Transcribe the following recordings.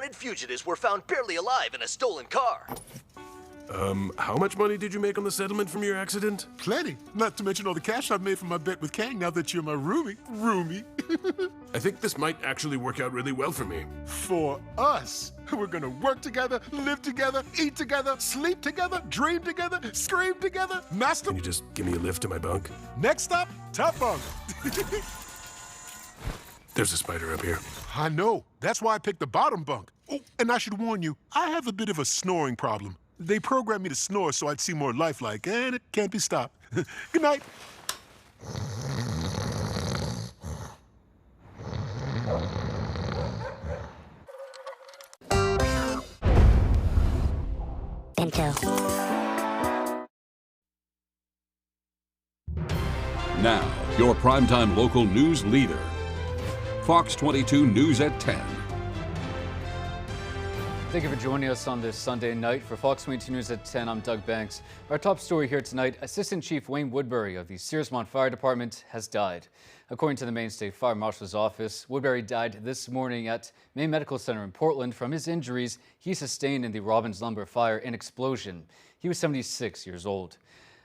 wanted fugitives were found barely alive in a stolen car. How much money did you make on the settlement from your accident? Plenty. Not to mention all the cash I've made from my bet with Kang now that you're my roomie. I think this might actually work out really well for me. For us. We're gonna work together, live together, eat together, sleep together, dream together, scream together. Master. Can you just give me a lift to my bunk? Next stop, top bunk. There's a spider up here. I know. That's why I picked the bottom bunk. Oh, and I should warn you, I have a bit of a snoring problem. They programmed me to snore so I'd seem more lifelike, and it can't be stopped. Good night. Pinto. Now, your primetime local news leader. Fox 22 News at 10. Thank you for joining us on this Sunday night. For Fox 22 News at 10, I'm Doug Banks. Our top story here tonight, Assistant Chief Wayne Woodbury of the Searsmont Fire Department has died. According to the Maine State Fire Marshal's office, Woodbury died this morning at Maine Medical Center in Portland from his injuries he sustained in the Robbins Lumber fire and explosion. He was 76 years old.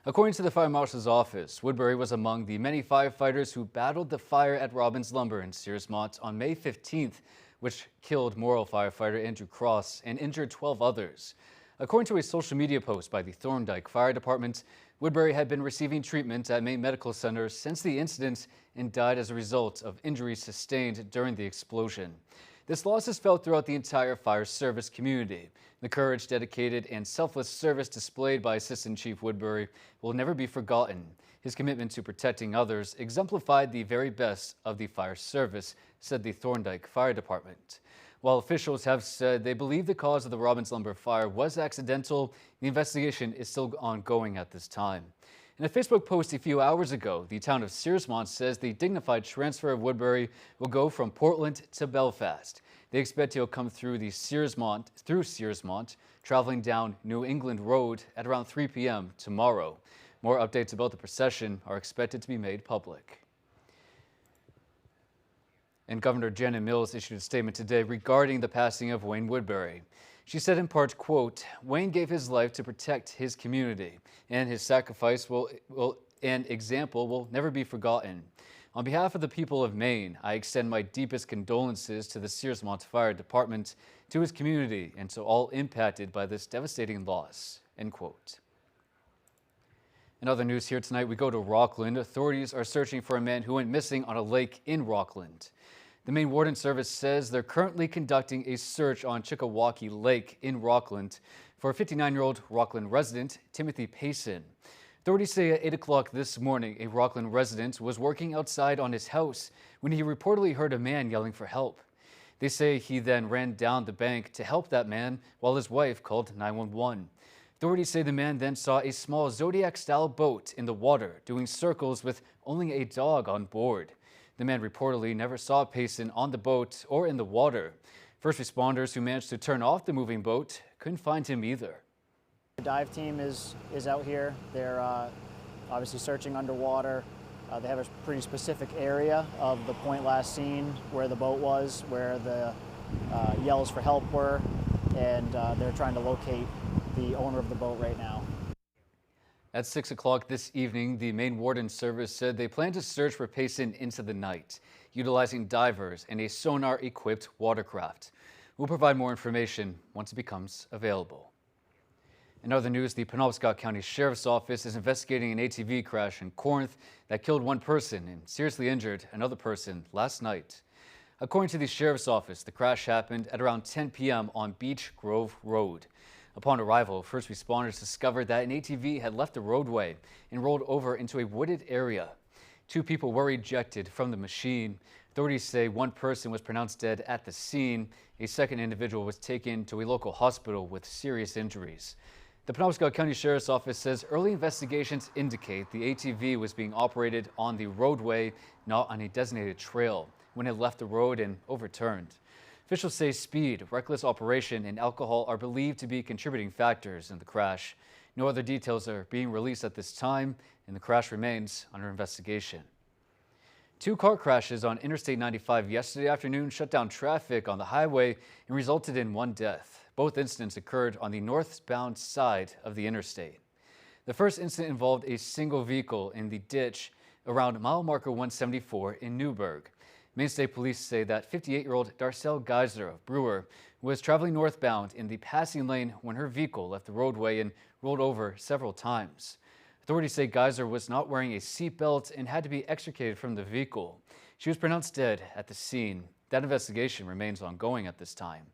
According to the Fire Marshal's office, Woodbury was among the many firefighters who battled the fire at Robbins Lumber in Searsmont on May 15th, which killed Morrill firefighter Andrew Cross and injured 12 others. According to a social media post by the Thorndike Fire Department, Woodbury had been receiving treatment at Maine Medical Center since the incident and died as a result of injuries sustained during the explosion. This loss is felt throughout the entire fire service community. The courage, dedicated, and selfless service displayed by Assistant Chief Woodbury will never be forgotten. His commitment to protecting others exemplified the very best of the fire service, said the Thorndike Fire Department. While officials have said they believe the cause of the Robbins Lumber fire was accidental, the investigation is still ongoing at this time. In a Facebook post a few hours ago, the town of Searsmont says the dignified transfer of Woodbury will go from Portland to Belfast. They expect he'll come through Searsmont, traveling down New England Road at around 3 p.m. tomorrow. More updates about the procession are expected to be made public. And Governor Janet Mills issued a statement today regarding the passing of Wayne Woodbury. She said in part, quote, "Wayne gave his life to protect his community, and his sacrifice and example will never be forgotten. On behalf of the people of Maine, I extend my deepest condolences to the Searsmont Fire Department, to his community, and to all impacted by this devastating loss," end quote. In other news here tonight, we go to Rockland. Authorities are searching for a man who went missing on a lake in Rockland. The Maine Warden Service says they're currently conducting a search on Chickawaukee Lake in Rockland for a 59-year-old Rockland resident, Timothy Payson. Authorities say at 8 o'clock this morning, a Rockland resident was working outside on his house when he reportedly heard a man yelling for help. They say he then ran down the bank to help that man while his wife called 911. Authorities say the man then saw a small Zodiac-style boat in the water doing circles with only a dog on board. The man reportedly never saw Payson on the boat or in the water. First responders who managed to turn off the moving boat couldn't find him either. The dive team is out here. They're obviously searching underwater. They have a pretty specific area of the point last seen where the boat was, where the yells for help were, and they're trying to locate the owner of the boat right now. At 6 o'clock this evening, the Maine Warden Service said they plan to search for Payson into the night, utilizing divers and a sonar-equipped watercraft. We'll provide more information once it becomes available. In other news, the Penobscot County Sheriff's Office is investigating an ATV crash in Corinth that killed one person and seriously injured another person last night. According to the Sheriff's Office, the crash happened at around 10 p.m. on Beach Grove Road. Upon arrival, first responders discovered that an ATV had left the roadway and rolled over into a wooded area. 2 people were ejected from the machine. Authorities say one person was pronounced dead at the scene. A second individual was taken to a local hospital with serious injuries. The Penobscot County Sheriff's Office says early investigations indicate the ATV was being operated on the roadway, not on a designated trail, when it left the road and overturned. Officials say speed, reckless operation, and alcohol are believed to be contributing factors in the crash. No other details are being released at this time, and the crash remains under investigation. Two car crashes on Interstate 95 yesterday afternoon shut down traffic on the highway and resulted in one death. Both incidents occurred on the northbound side of the interstate. The first incident involved a single vehicle in the ditch around mile marker 174 in Newburgh. Maine State Police say that 58-year-old Darcel Geyser of Brewer was traveling northbound in the passing lane when her vehicle left the roadway and rolled over several times. Authorities say Geyser was not wearing a seatbelt and had to be extricated from the vehicle. She was pronounced dead at the scene. That investigation remains ongoing at this time.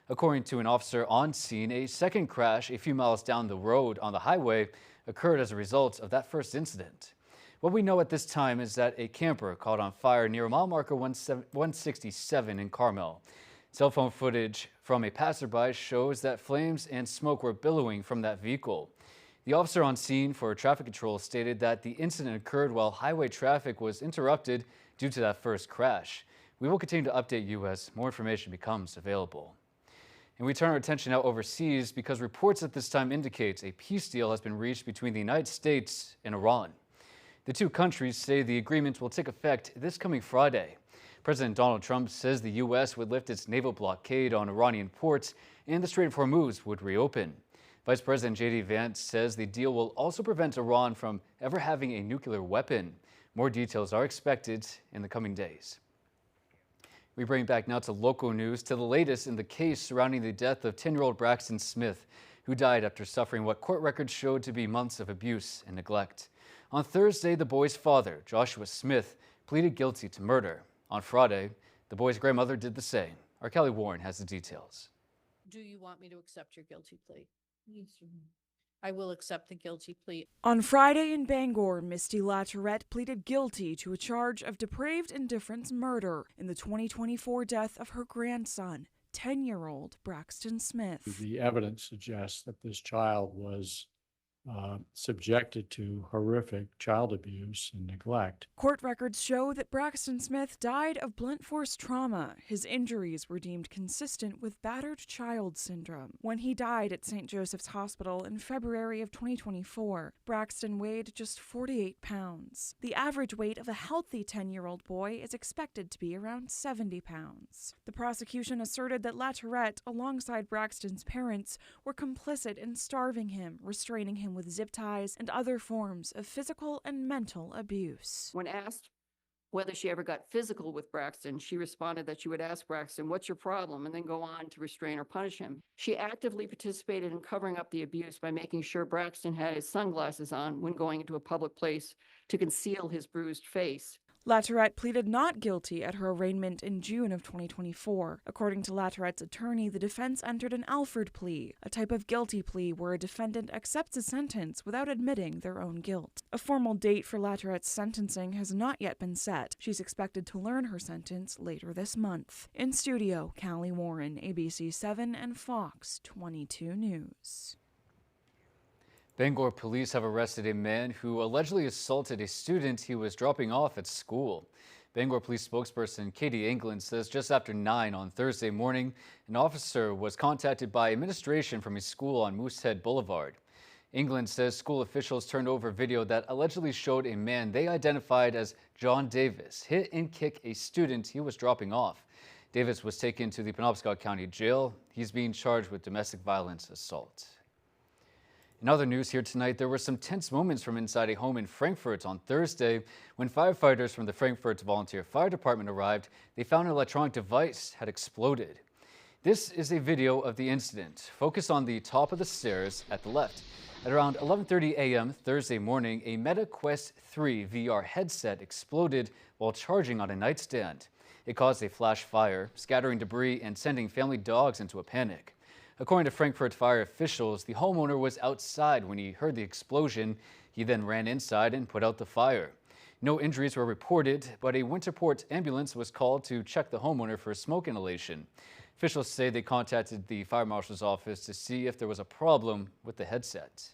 According to an officer on scene, a second crash a few miles down the road on the highway occurred as a result of that first incident. What we know at this time is that a camper caught on fire near mile marker 167 in Carmel. Cell phone footage from a passerby shows that flames and smoke were billowing from that vehicle. The officer on scene for traffic control stated that the incident occurred while highway traffic was interrupted due to that first crash. We will continue to update you as more information becomes available. And we turn our attention now overseas because reports at this time indicate a peace deal has been reached between the United States and Iran. The two countries say the agreement will take effect this coming Friday. President Donald Trump says the U.S. would lift its naval blockade on Iranian ports and the Strait of Hormuz would reopen. Vice President J.D. Vance says the deal will also prevent Iran from ever having a nuclear weapon. More details are expected in the coming days. We bring back now to local news, to the latest in the case surrounding the death of 10-year-old Braxton Smith, who died after suffering what court records showed to be months of abuse and neglect. On Thursday, the boy's father, Joshua Smith, pleaded guilty to murder. On Friday, the boy's grandmother did the same. Our Kelly Warren has the details. Do you want me to accept your guilty plea? I will accept the guilty plea. On Friday in Bangor, Misty Laturette pleaded guilty to a charge of depraved indifference murder in the 2024 death of her grandson, 10-year-old Braxton Smith. The evidence suggests that this child was subjected to horrific child abuse and neglect. Court records show that Braxton Smith died of blunt force trauma. His injuries were deemed consistent with battered child syndrome. When he died at St. Joseph's Hospital in February of 2024, Braxton weighed just 48 pounds. The average weight of a healthy 10-year-old boy is expected to be around 70 pounds. The prosecution asserted that Laturette, alongside Braxton's parents, were complicit in starving him, restraining him with zip ties and other forms of physical and mental abuse. When asked whether she ever got physical with Braxton, she responded that she would ask Braxton, "What's your problem?" and then go on to restrain or punish him. She actively participated in covering up the abuse by making sure Braxton had his sunglasses on when going into a public place to conceal his bruised face. Laturette pleaded not guilty at her arraignment in June of 2024. According to Laturette's attorney, the defense entered an Alford plea, a type of guilty plea where a defendant accepts a sentence without admitting their own guilt. A formal date for Laturette's sentencing has not yet been set. She's expected to learn her sentence later this month. In studio, Callie Warren, ABC 7 and Fox 22 News. Bangor police have arrested a man who allegedly assaulted a student he was dropping off at school. Bangor police spokesperson Katie England says just after 9 on Thursday morning, an officer was contacted by administration from a school on Moosehead Boulevard. England says school officials turned over video that allegedly showed a man they identified as John Davis hit and kick a student he was dropping off. Davis was taken to the Penobscot County Jail. He's being charged with domestic violence assault. In other news here tonight, there were some tense moments from inside a home in Frankfort on Thursday. When firefighters from the Frankfort Volunteer Fire Department arrived, they found an electronic device had exploded. This is a video of the incident. Focus on the top of the stairs at the left. At around 11:30 a.m. Thursday morning, a Meta Quest 3 VR headset exploded while charging on a nightstand. It caused a flash fire, scattering debris and sending family dogs into a panic. According to Frankfort fire officials, the homeowner was outside when he heard the explosion. He then ran inside and put out the fire. No injuries were reported, but a Winterport ambulance was called to check the homeowner for smoke inhalation. Officials say they contacted the fire marshal's office to see if there was a problem with the headset.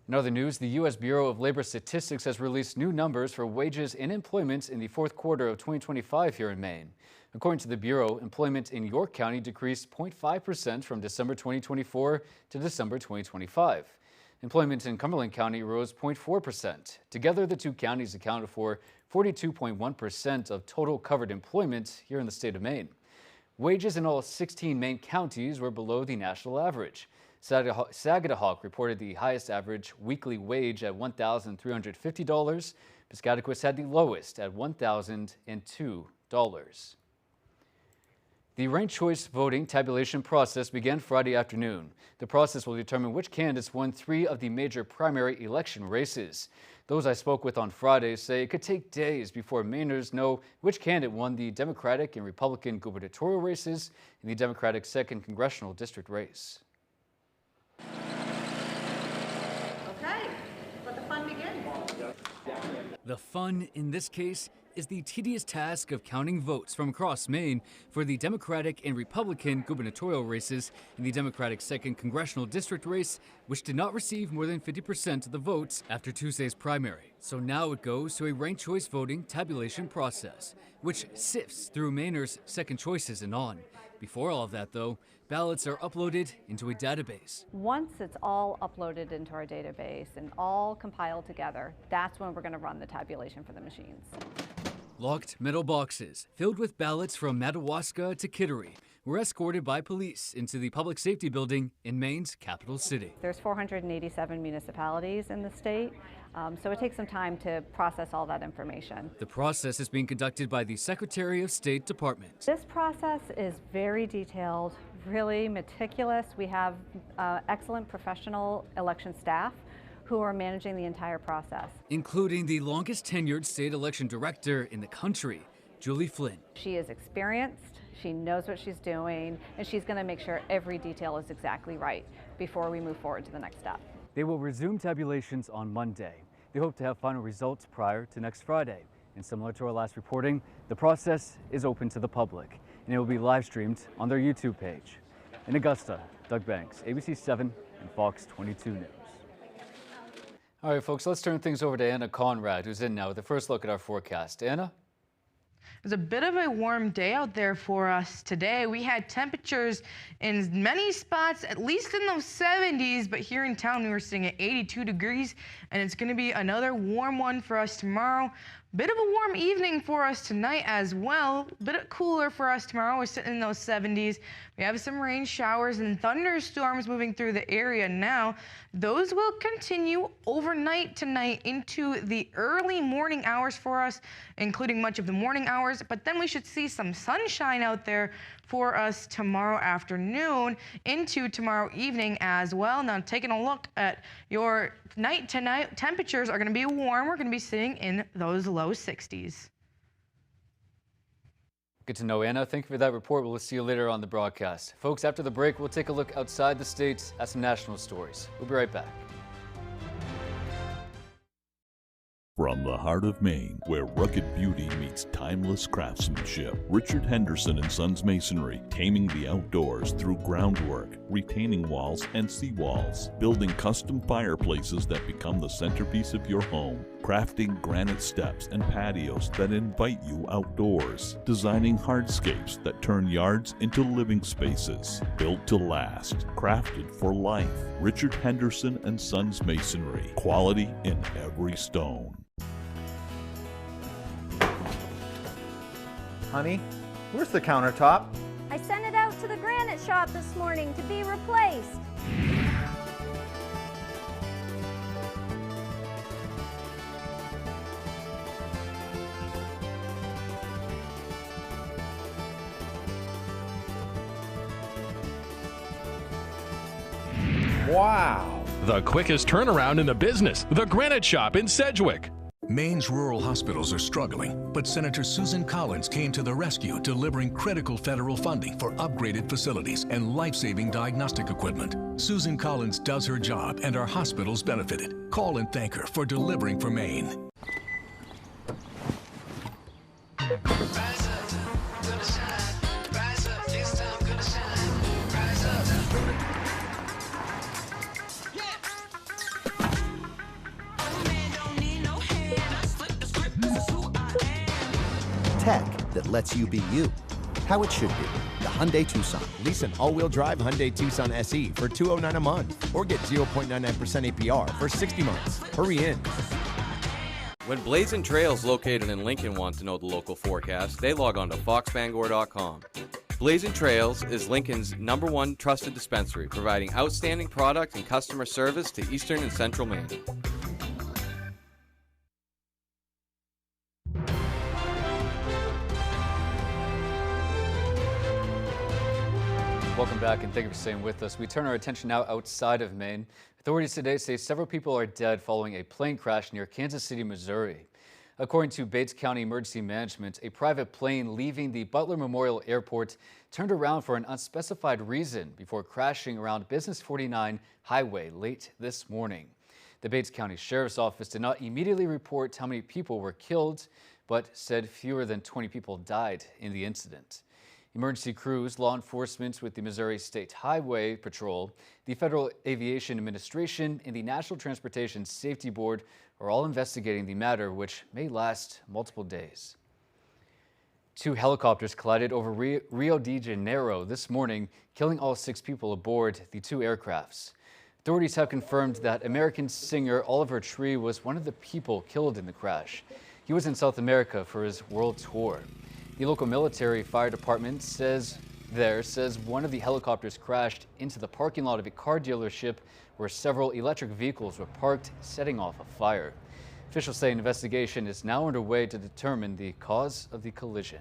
In other news, the U.S. Bureau of Labor Statistics has released new numbers for wages and employment in the fourth quarter of 2025 here in Maine. According to the Bureau, employment in York County decreased 0.5% from December 2024 to December 2025. Employment in Cumberland County rose 0.4%. Together, the two counties accounted for 42.1% of total covered employment here in the state of Maine. Wages in all 16 Maine counties were below the national average. Sagadahoc reported the highest average weekly wage at $1,350. Piscataquis had the lowest at $1,002. The ranked choice voting tabulation process began Friday afternoon. The process will determine which candidates won 3 of the major primary election races. Those I spoke with on Friday say it could take days before Mainers know which candidate won the Democratic and Republican gubernatorial races in the Democratic 2nd Congressional District race. Okay, let the fun begin. The fun in this case is the tedious task of counting votes from across Maine for the Democratic and Republican gubernatorial races in the Democratic 2nd Congressional District race, which did not receive more than 50% of the votes after Tuesday's primary. So now it goes to a ranked choice voting tabulation process, which sifts through Mainers' second choices and on. Before all of that, though, ballots are uploaded into a database. Once it's all uploaded into our database and all compiled together, that's when we're going to run the tabulation for the machines. Locked metal boxes filled with ballots from Madawaska to Kittery were escorted by police into the public safety building in Maine's capital city. There's 487 municipalities in the state, so it takes some time to process all that information. The process is being conducted by the Secretary of State Department. This process is very detailed, really meticulous. We have excellent professional election staff who are managing the entire process. Including the longest tenured state election director in the country, Julie Flynn. She is experienced, she knows what she's doing, and she's going to make sure every detail is exactly right before we move forward to the next step. They will resume tabulations on Monday. They hope to have final results prior to next Friday. And similar to our last reporting, the process is open to the public, and it will be live streamed on their YouTube page. In Augusta, Doug Banks, ABC 7 and Fox 22 News. All right, folks, let's turn things over to Anna Conrad, who's in now with the first look at our forecast. Anna? It was a bit of a warm day out there for us today. We had temperatures in many spots, at least in those 70s, but here in town we were sitting at 82 degrees, and it's going to be another warm one for us tomorrow. Bit of a warm evening for us tonight as well. Bit cooler for us tomorrow. We're sitting in those 70s. We have some rain showers and thunderstorms moving through the area now. Those will continue overnight tonight into the early morning hours for us, including much of the morning hours. But then we should see some sunshine out there for us tomorrow afternoon into tomorrow evening as well. Now, taking a look at your night tonight, temperatures are going to be warm. We're going to be sitting in those low 60s. Good to know, Anna. Thank you for that report. We'll see you later on the broadcast. Folks, after the break, we'll take a look outside the state at some national stories. We'll be right back. From the heart of Maine, where rugged beauty meets timeless craftsmanship, Richard Henderson & Sons Masonry, taming the outdoors through groundwork, retaining walls and seawalls, building custom fireplaces that become the centerpiece of your home, crafting granite steps and patios that invite you outdoors, designing hardscapes that turn yards into living spaces, built to last, crafted for life. Richard Henderson & Sons Masonry, quality in every stone. Honey, where's the countertop? I sent it out to the granite shop this morning to be replaced. Wow! The quickest turnaround in the business, the Granite Shop in Sedgwick. Maine's rural hospitals are struggling, but Senator Susan Collins came to the rescue, delivering critical federal funding for upgraded facilities and life-saving diagnostic equipment. Susan Collins does her job, and our hospitals benefited. Call and thank her for delivering for Maine. Tech that lets you be you, how it should be. The Hyundai Tucson. Lease an all-wheel drive Hyundai Tucson SE for $209 a month or get 0.99% APR for 60 months. Hurry in. When Blazing Trails located in Lincoln want to know the local forecast, they log on to foxbangor.com. Blazing Trails is Lincoln's #1 trusted dispensary, providing outstanding product and customer service to eastern and central Maine. Welcome back and thank you for staying with us. We turn our attention now outside of Maine. Authorities today say several people are dead following a plane crash near Kansas City, Missouri. According to Bates County Emergency Management, a private plane leaving the Butler Memorial Airport turned around for an unspecified reason before crashing around Business 49 Highway late this morning. The Bates County Sheriff's Office did not immediately report how many people were killed, but said fewer than 20 people died in the incident. Emergency crews, law enforcement with the Missouri State Highway Patrol, the Federal Aviation Administration, and the National Transportation Safety Board are all investigating the matter, which may last multiple days. 2 helicopters collided over Rio de Janeiro this morning, killing all 6 people aboard the 2 aircrafts. Authorities have confirmed that American singer Oliver Tree was one of the people killed in the crash. He was in South America for his world tour. The local military fire department says one of the helicopters crashed into the parking lot of a car dealership where several electric vehicles were parked, setting off a fire. Officials say an investigation is now underway to determine the cause of the collision.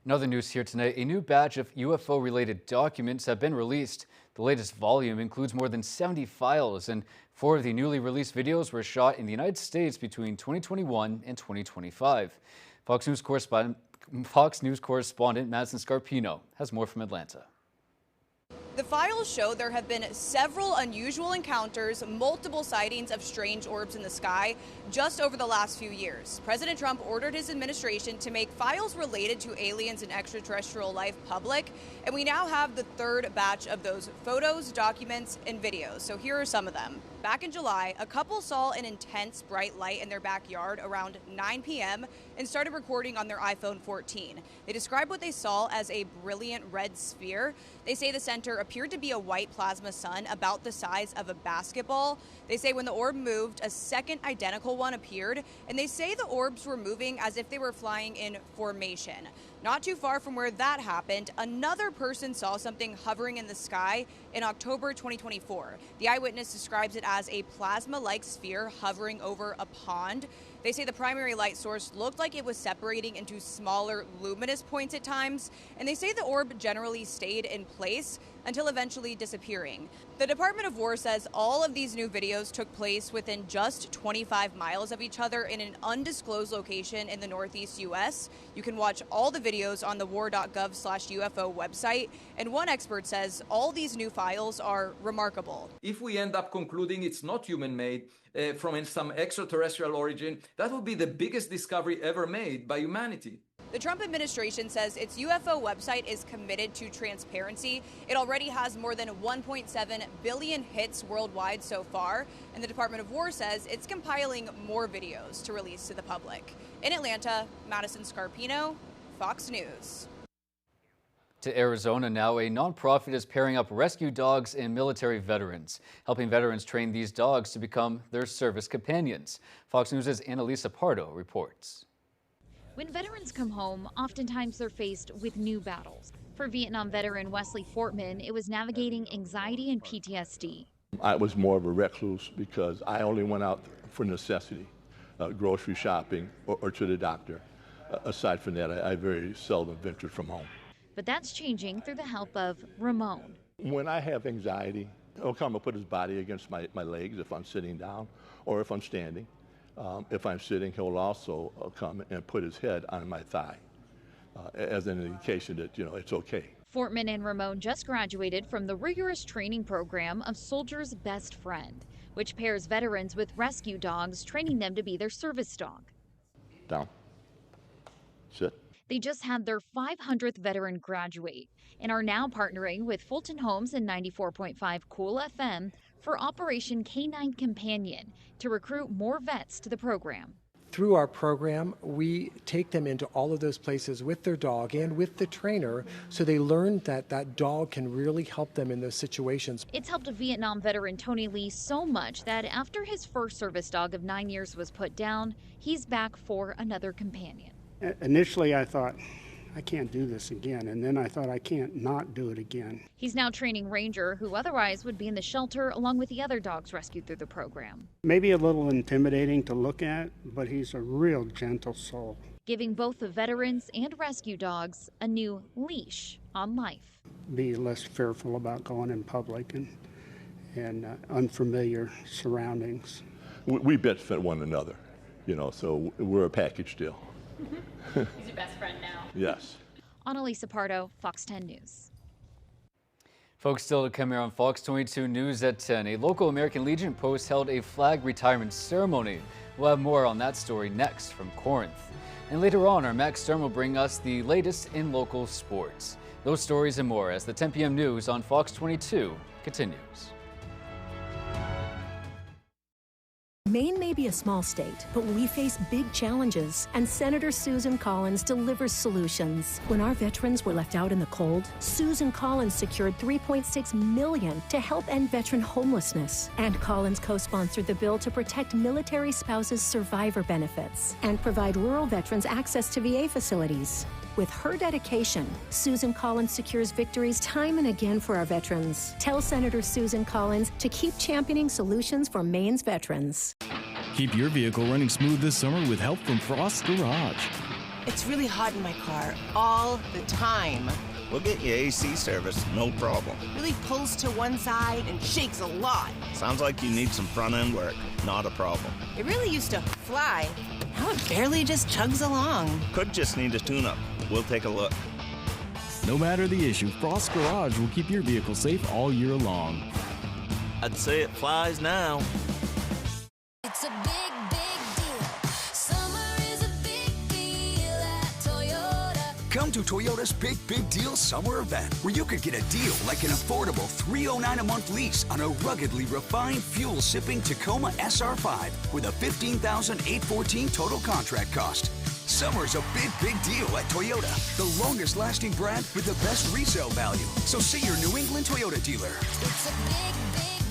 In other news here tonight, a new batch of UFO-related documents have been released. The latest volume includes more than 70 files, and 4 of the newly released videos were shot in the United States between 2021 and 2025. Fox News correspondent Madison Scarpino has more from Atlanta. The files show there have been several unusual encounters, multiple sightings of strange orbs in the sky just over the last few years. President Trump ordered his administration to make files related to aliens and extraterrestrial life public, and we now have the 3rd batch of those photos, documents, and videos. So here are some of them. Back in July, a couple saw an intense bright light in their backyard around 9 p.m. and started recording on their iPhone 14. They described what they saw as a brilliant red sphere. They say the center appeared to be a white plasma sun about the size of a basketball. They say when the orb moved, a second identical one appeared, and they say the orbs were moving as if they were flying in formation. Not too far from where that happened, another person saw something hovering in the sky in October 2024. The eyewitness describes it as a plasma-like sphere hovering over a pond. They say the primary light source looked like it was separating into smaller luminous points at times, and they say the orb generally stayed in place until eventually disappearing. The Department of War says all of these new videos took place within just 25 miles of each other in an undisclosed location in the Northeast U.S. You can watch all the videos on the war.gov/UFO website, and one expert says all these new files are remarkable. If we end up concluding it's not human-made, from some extraterrestrial origin, that would be the biggest discovery ever made by humanity. The Trump administration says its UFO website is committed to transparency. It already has more than 1.7 billion hits worldwide so far, and the Department of War says it's compiling more videos to release to the public. In Atlanta, Madison Scarpino, Fox News. To Arizona now, a nonprofit is pairing up rescue dogs and military veterans, helping veterans train these dogs to become their service companions. Fox News' Annalisa Pardo reports. When veterans come home, oftentimes they're faced with new battles. For Vietnam veteran Wesley Fortman, it was navigating anxiety and PTSD. I was more of a recluse because I only went out for necessity, grocery shopping or to the doctor. Aside from that, I very seldom ventured from home. But that's changing through the help of Ramon. When I have anxiety, he'll come and put his body against my legs if I'm sitting down or if I'm standing. If I'm sitting, he'll also come and put his head on my thigh as an indication that, it's okay. Fortman and Ramon just graduated from the rigorous training program of Soldier's Best Friend, which pairs veterans with rescue dogs, training them to be their service dog. Down. Sit. They just had their 500th veteran graduate and are now partnering with Fulton Homes and 94.5 Cool FM for Operation K9 Companion to recruit more vets to the program. through our program, we take them into all of those places with their dog and with the trainer, so they learn that that dog can really help them in those situations. It's helped Vietnam veteran Tony Lee so much that after his first service dog of 9 years was put down, he's back for another companion. Initially, I thought, I can't do this again, and then I thought I can't not do it again. He's now training Ranger, who otherwise would be in the shelter along with the other dogs rescued through the program. Maybe a little intimidating to look at, but he's a real gentle soul. Giving both the veterans and rescue dogs a new leash on life. Be less fearful about going in public and unfamiliar surroundings. We benefit one another, so we're a package deal. He's your best friend now. Yes. Annalisa Pardo, Fox 10 News. Folks, still to come here on Fox 22 News at 10. A local American Legion post held a flag retirement ceremony. We'll have more on that story next from Corinth. And later on, our Max Stern will bring us the latest in local sports. Those stories and more as the 10 p.m. news on Fox 22 continues. Maine may be a small state, but we face big challenges, and Senator Susan Collins delivers solutions. When our veterans were left out in the cold, Susan Collins secured $3.6 million to help end veteran homelessness. And Collins co-sponsored the bill to protect military spouses' survivor benefits and provide rural veterans access to VA facilities. With her dedication, Susan Collins secures victories time and again for our veterans. Tell Senator Susan Collins to keep championing solutions for Maine's veterans. Keep your vehicle running smooth this summer with help from Frost's Garage. It's really hot in my car all the time. We'll get you AC service, no problem. Really pulls to one side and shakes a lot. Sounds like you need some front-end work. Not a problem. It really used to fly. Now it barely just chugs along. Could just need a tune-up. We'll take a look. No matter the issue, Frost's Garage will keep your vehicle safe all year long. I'd say it flies now. It's a big, big deal. Summer is a big deal at Toyota. Come to Toyota's Big Deal Summer Event, where you could get a deal like an affordable $309 a month lease on a ruggedly refined, fuel-sipping Tacoma SR5 with a $15,814 total contract cost. Summer's a big deal at Toyota, the longest-lasting brand with the best resale value. So see your New England Toyota dealer. It's a big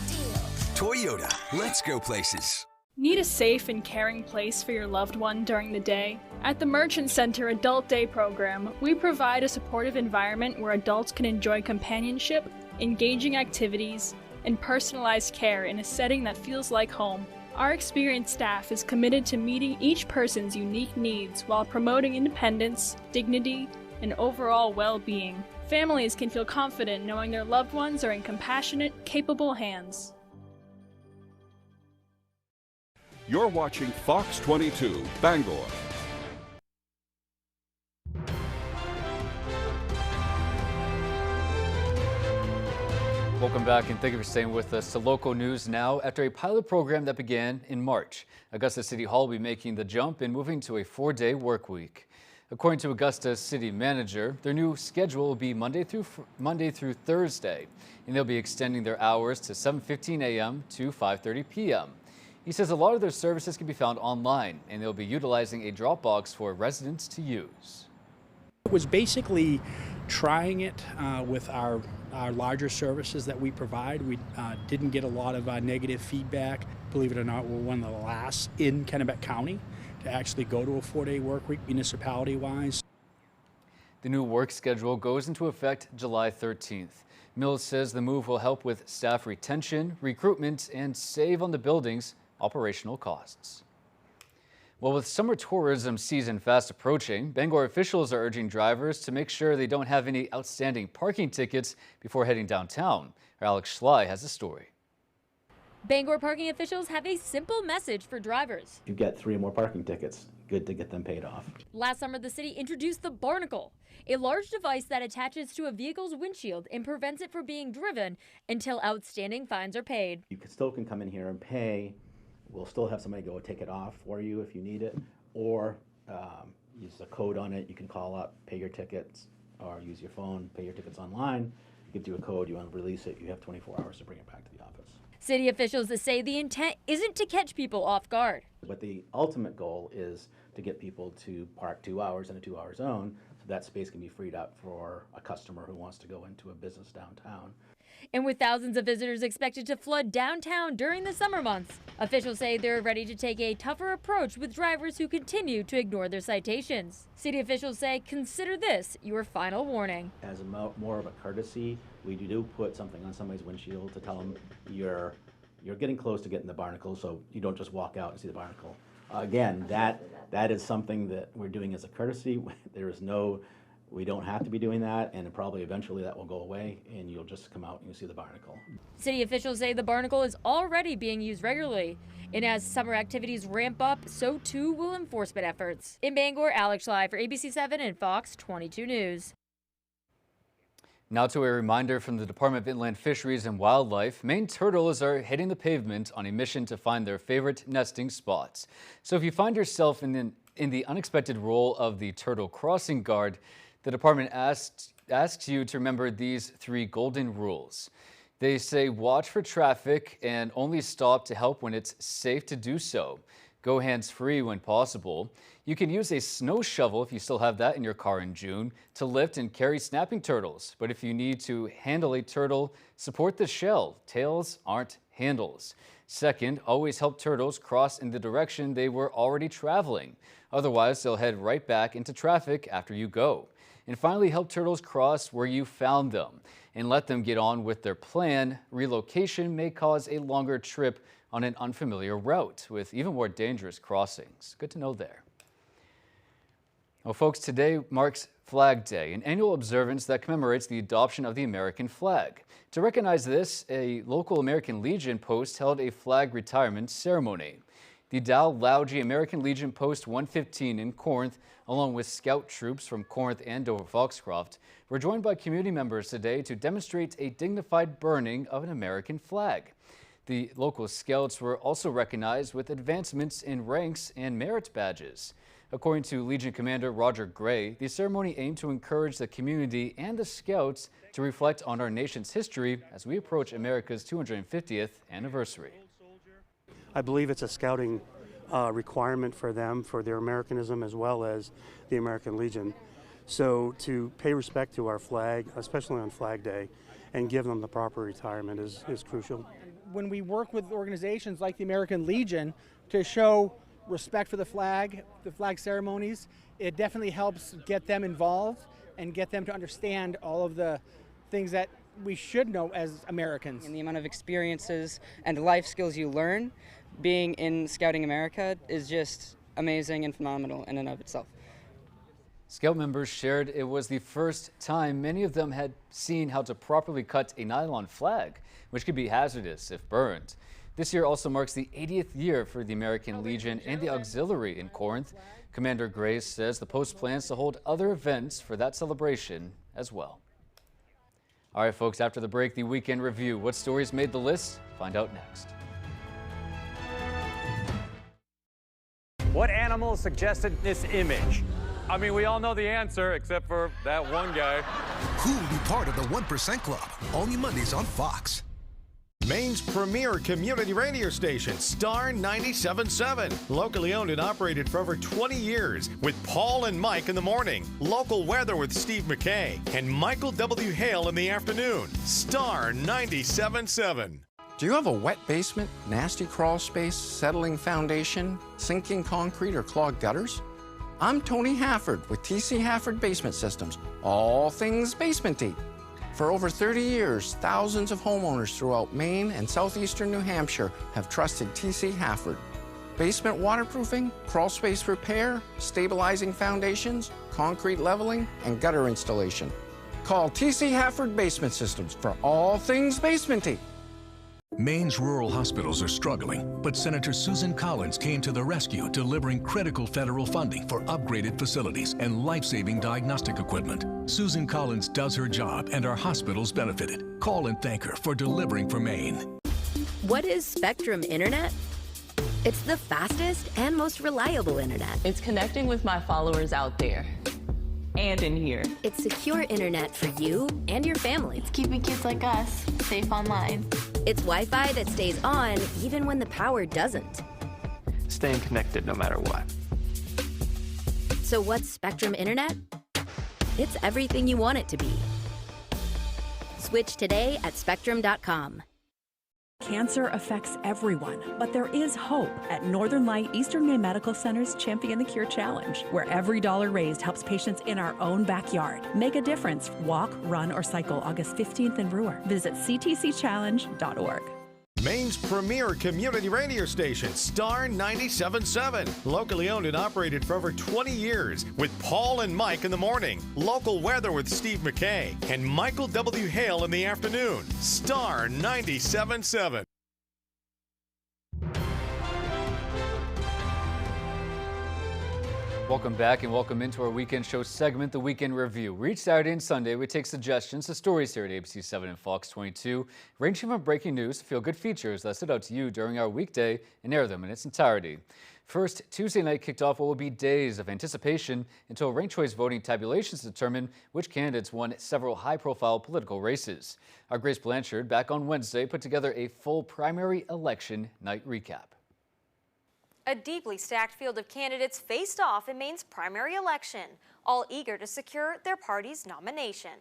deal. Toyota, let's go places. Need a safe and caring place for your loved one during the day? At the Merchant Center Adult Day program, we provide a supportive environment where adults can enjoy companionship, engaging activities, and personalized care in a setting that feels like home. Our experienced staff is committed to meeting each person's unique needs while promoting independence, dignity, and overall well-being. Families can feel confident knowing their loved ones are in compassionate, capable hands. You're watching Fox 22, Bangor. Welcome back and thank you for staying with us. To local news now. After a pilot program that began in March, Augusta City Hall will be making the jump and moving to a 4-day work week. According to Augusta City Manager, their new schedule will be Monday through Thursday, and they'll be extending their hours to 7:15 a.m. to 5:30 p.m. He says a lot of their services can be found online, and they'll be utilizing a drop box for residents to use. It was basically trying it with our larger services that we provide. We didn't get a lot of negative feedback. Believe it or not, we're one of the last in Kennebec County to actually go to a 4-day work week municipality-wise. The new work schedule goes into effect July 13th. Mills says the move will help with staff retention, recruitment, and save on the building's operational costs. Well, with summer tourism season fast approaching, Bangor officials are urging drivers to make sure they don't have any outstanding parking tickets before heading downtown. Alex Schley has a story. Bangor parking officials have a simple message for drivers. If you get 3 or more parking tickets, good to get them paid off. Last summer, the city introduced the Barnacle, a large device that attaches to a vehicle's windshield and prevents it from being driven until outstanding fines are paid. You still can come in here and pay. We'll still have somebody go take it off for you if you need it, or use a code on it. You can call up, pay your tickets, or use your phone, pay your tickets online. It gives you a code, you want to release it, you have 24 hours to bring it back to the office. City officials say the intent isn't to catch people off guard. But the ultimate goal is to get people to park 2 hours in a 2-hour zone, so that space can be freed up for a customer who wants to go into a business downtown. And with thousands of visitors expected to flood downtown during the summer months, officials say they're ready to take a tougher approach with drivers who continue to ignore their citations. City officials say, consider this your final warning. As more of a courtesy, we do put something on somebody's windshield to tell them you're getting close to getting the barnacle, so you don't just walk out and see the barnacle. Again, that is something that we're doing as a courtesy. We don't have to be doing that, and probably eventually that will go away, and you'll just come out and you'll see the barnacle. City officials say the barnacle is already being used regularly, and as summer activities ramp up, so too will enforcement efforts. In Bangor, Alex Schley for ABC7 and Fox 22 News. Now to a reminder from the Department of Inland Fisheries and Wildlife. Maine turtles are hitting the pavement on a mission to find their favorite nesting spots. So if you find yourself in the unexpected role of the turtle crossing guard, the department asks you to remember these 3 golden rules. They say watch for traffic and only stop to help when it's safe to do so. Go hands-free when possible. You can use a snow shovel, if you still have that in your car in June, to lift and carry snapping turtles. But if you need to handle a turtle, support the shell. Tails aren't handles. Second, always help turtles cross in the direction they were already traveling. Otherwise, they'll head right back into traffic after you go. And finally, help turtles cross where you found them and let them get on with their plan. Relocation may cause a longer trip on an unfamiliar route with even more dangerous crossings. Good to know there. Well, folks, today marks Flag Day, an annual observance that commemorates the adoption of the American flag. To recognize this, a local American Legion post held a flag retirement ceremony. The Dalhousie American Legion Post 115 in Corinth, along with scout troops from Corinth and Dover-Foxcroft, were joined by community members today to demonstrate a dignified burning of an American flag. The local scouts were also recognized with advancements in ranks and merit badges. According to Legion Commander Roger Gray, the ceremony aimed to encourage the community and the scouts to reflect on our nation's history as we approach America's 250th anniversary. I believe it's a scouting requirement for them, for their Americanism as well as the American Legion. So to pay respect to our flag, especially on Flag Day, and give them the proper retirement is crucial. When we work with organizations like the American Legion to show respect for the flag ceremonies, it definitely helps get them involved and get them to understand all of the things that we should know as Americans. And the amount of experiences and life skills you learn being in Scouting America is just amazing and phenomenal in and of itself. Scout members shared it was the first time many of them had seen how to properly cut a nylon flag, which could be hazardous if burned. This year also marks the 80th year for the American Legion and the Auxiliary in Corinth. Commander Grace says the post plans to hold other events for that celebration as well. All right, folks, after the break, the weekend review. What stories made the list? Find out next. What animal suggested this image? I mean, we all know the answer, except for that one guy. Who will be part of the 1% Club? Only Mondays on Fox. Maine's premier community radio station, Star 97.7. Locally owned and operated for over 20 years with Paul and Mike in the morning. Local weather with Steve McKay and Michael W. Hale in the afternoon. Star 97.7. Do you have a wet basement, nasty crawl space, settling foundation, sinking concrete, or clogged gutters? I'm Tony Hafford with TC Hafford Basement Systems, all things basement-y. For over 30 years, thousands of homeowners throughout Maine and southeastern New Hampshire have trusted TC Hafford. Basement waterproofing, crawl space repair, stabilizing foundations, concrete leveling, and gutter installation. Call TC Hafford Basement Systems for all things basement-y. Maine's rural hospitals are struggling, but Senator Susan Collins came to the rescue, delivering critical federal funding for upgraded facilities and life-saving diagnostic equipment. Susan Collins does her job, and our hospitals benefited. Call and thank her for delivering for Maine. What is Spectrum Internet? It's the fastest and most reliable internet. It's connecting with my followers out there and in here. It's secure internet for you and your family. It's keeping kids like us safe online. It's Wi-Fi that stays on even when the power doesn't. Staying connected no matter what. So what's Spectrum Internet? It's everything you want it to be. Switch today at spectrum.com. Cancer affects everyone, but there is hope at Northern Light Eastern Maine Medical Center's Champion the Cure Challenge, where every dollar raised helps patients in our own backyard. Make a difference. Walk, run, or cycle August 15th in Brewer. Visit ctcchallenge.org. Maine's premier community radio station, Star 97.7. Locally owned and operated for over 20 years with Paul and Mike in the morning. Local weather with Steve McKay. And Michael W. Hale in the afternoon. Star 97.7. Welcome back and welcome into our weekend show segment, The Weekend Review. Each Saturday and Sunday, we take suggestions to stories here at ABC 7 and Fox 22, ranging from breaking news to feel-good features that stood out to you during our weekday and air them in its entirety. First, Tuesday night kicked off what will be days of anticipation until ranked choice voting tabulations determine which candidates won several high-profile political races. Our Grace Blanchard, back on Wednesday, put together a full primary election night recap. A deeply stacked field of candidates faced off in Maine's primary election, all eager to secure their party's nomination.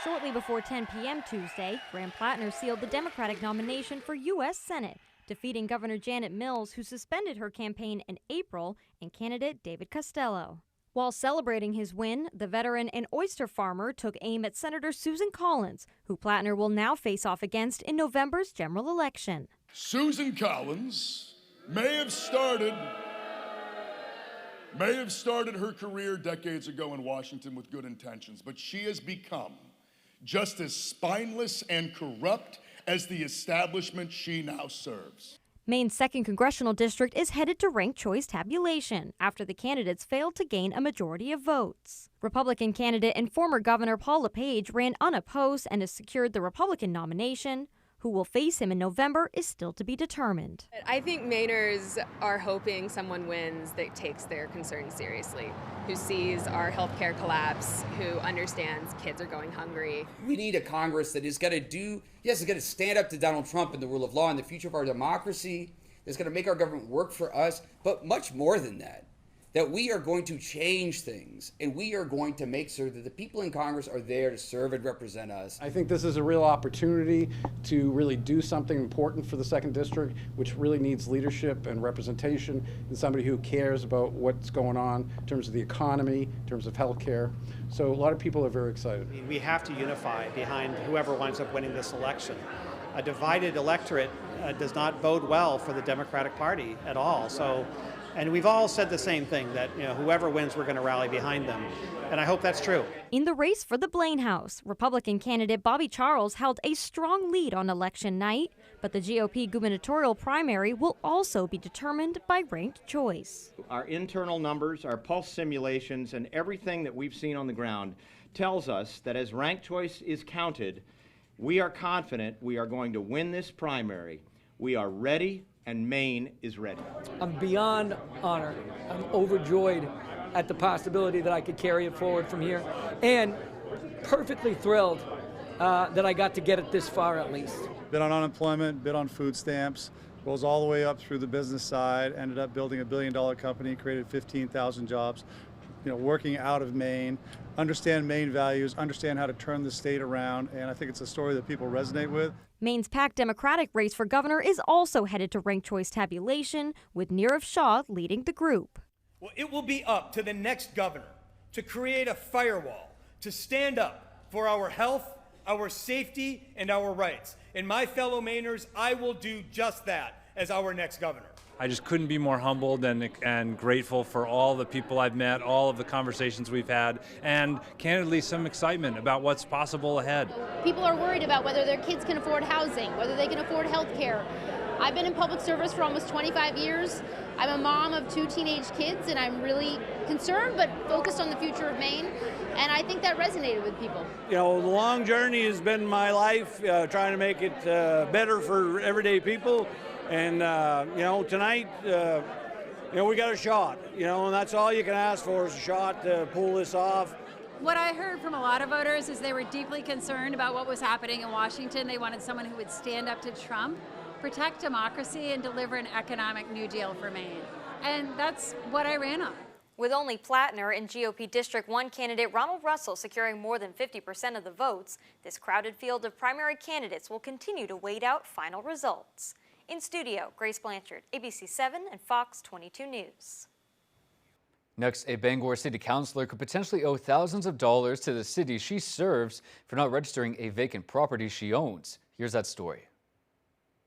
Shortly before 10 p.m. Tuesday, Graham Plattner sealed the Democratic nomination for U.S. Senate, defeating Governor Janet Mills, who suspended her campaign in April, and candidate David Costello. While celebrating his win, the veteran and oyster farmer took aim at Senator Susan Collins, who Plattner will now face off against in November's general election. Susan Collins may have started her career decades ago in Washington with good intentions, but she has become just as spineless and corrupt as the establishment she now serves. Maine's 2nd Congressional District is headed to ranked choice tabulation after the candidates failed to gain a majority of votes. Republican candidate and former Governor Paul LePage ran unopposed and has secured the Republican nomination. Who will face him in November is still to be determined. I think Mainers are hoping someone wins that takes their concerns seriously, who sees our healthcare collapse, who understands kids are going hungry. We need a Congress that is going to stand up to Donald Trump and the rule of law and the future of our democracy, that's going to make our government work for us, but much more than that we are going to change things, and we are going to make sure that the people in Congress are there to serve and represent us. I think this is a real opportunity to really do something important for the 2nd District, which really needs leadership and representation, and somebody who cares about what's going on in terms of the economy, in terms of healthcare. So a lot of people are very excited. We have to unify behind whoever winds up winning this election. A divided electorate does not bode well for the Democratic Party at all. And we've all said the same thing, that whoever wins, we're going to rally behind them. And I hope that's true. In the race for the Blaine House, Republican candidate Bobby Charles held a strong lead on election night, but the GOP gubernatorial primary will also be determined by ranked choice. Our internal numbers, our pulse simulations, and everything that we've seen on the ground tells us that as ranked choice is counted, we are confident we are going to win this primary. We are ready, and Maine is ready. I'm beyond honored. I'm overjoyed at the possibility that I could carry it forward from here, and perfectly thrilled that I got to get it this far at least. Bid on unemployment, bid on food stamps, goes all the way up through the business side, ended up building a $1 billion company, created 15,000 jobs, working out of Maine, understand Maine values, understand how to turn the state around, and I think it's a story that people resonate with. Maine's packed Democratic race for governor is also headed to ranked choice tabulation, with Nirav Shah leading the group. Well, it will be up to the next governor to create a firewall, to stand up for our health, our safety, and our rights. And my fellow Mainers, I will do just that as our next governor. I just couldn't be more humbled and grateful for all the people I've met, all of the conversations we've had, and candidly some excitement about what's possible ahead. People are worried about whether their kids can afford housing, whether they can afford health care. I've been in public service for almost 25 years. I'm a mom of 2 teenage kids, and I'm really concerned but focused on the future of Maine, and I think that resonated with people. The long journey has been my life, trying to make it better for everyday people. And, tonight, we got a shot, and that's all you can ask for is a shot to pull this off. What I heard from a lot of voters is they were deeply concerned about what was happening in Washington. They wanted someone who would stand up to Trump, protect democracy, and deliver an economic New Deal for Maine. And that's what I ran on. With only Plattner and GOP District 1 candidate Ronald Russell securing more than 50% of the votes, this crowded field of primary candidates will continue to wait out final results. In studio, Grace Blanchard, ABC 7 and Fox 22 News. Next, a Bangor City Councilor could potentially owe thousands of dollars to the city she serves for not registering a vacant property she owns. Here's that story.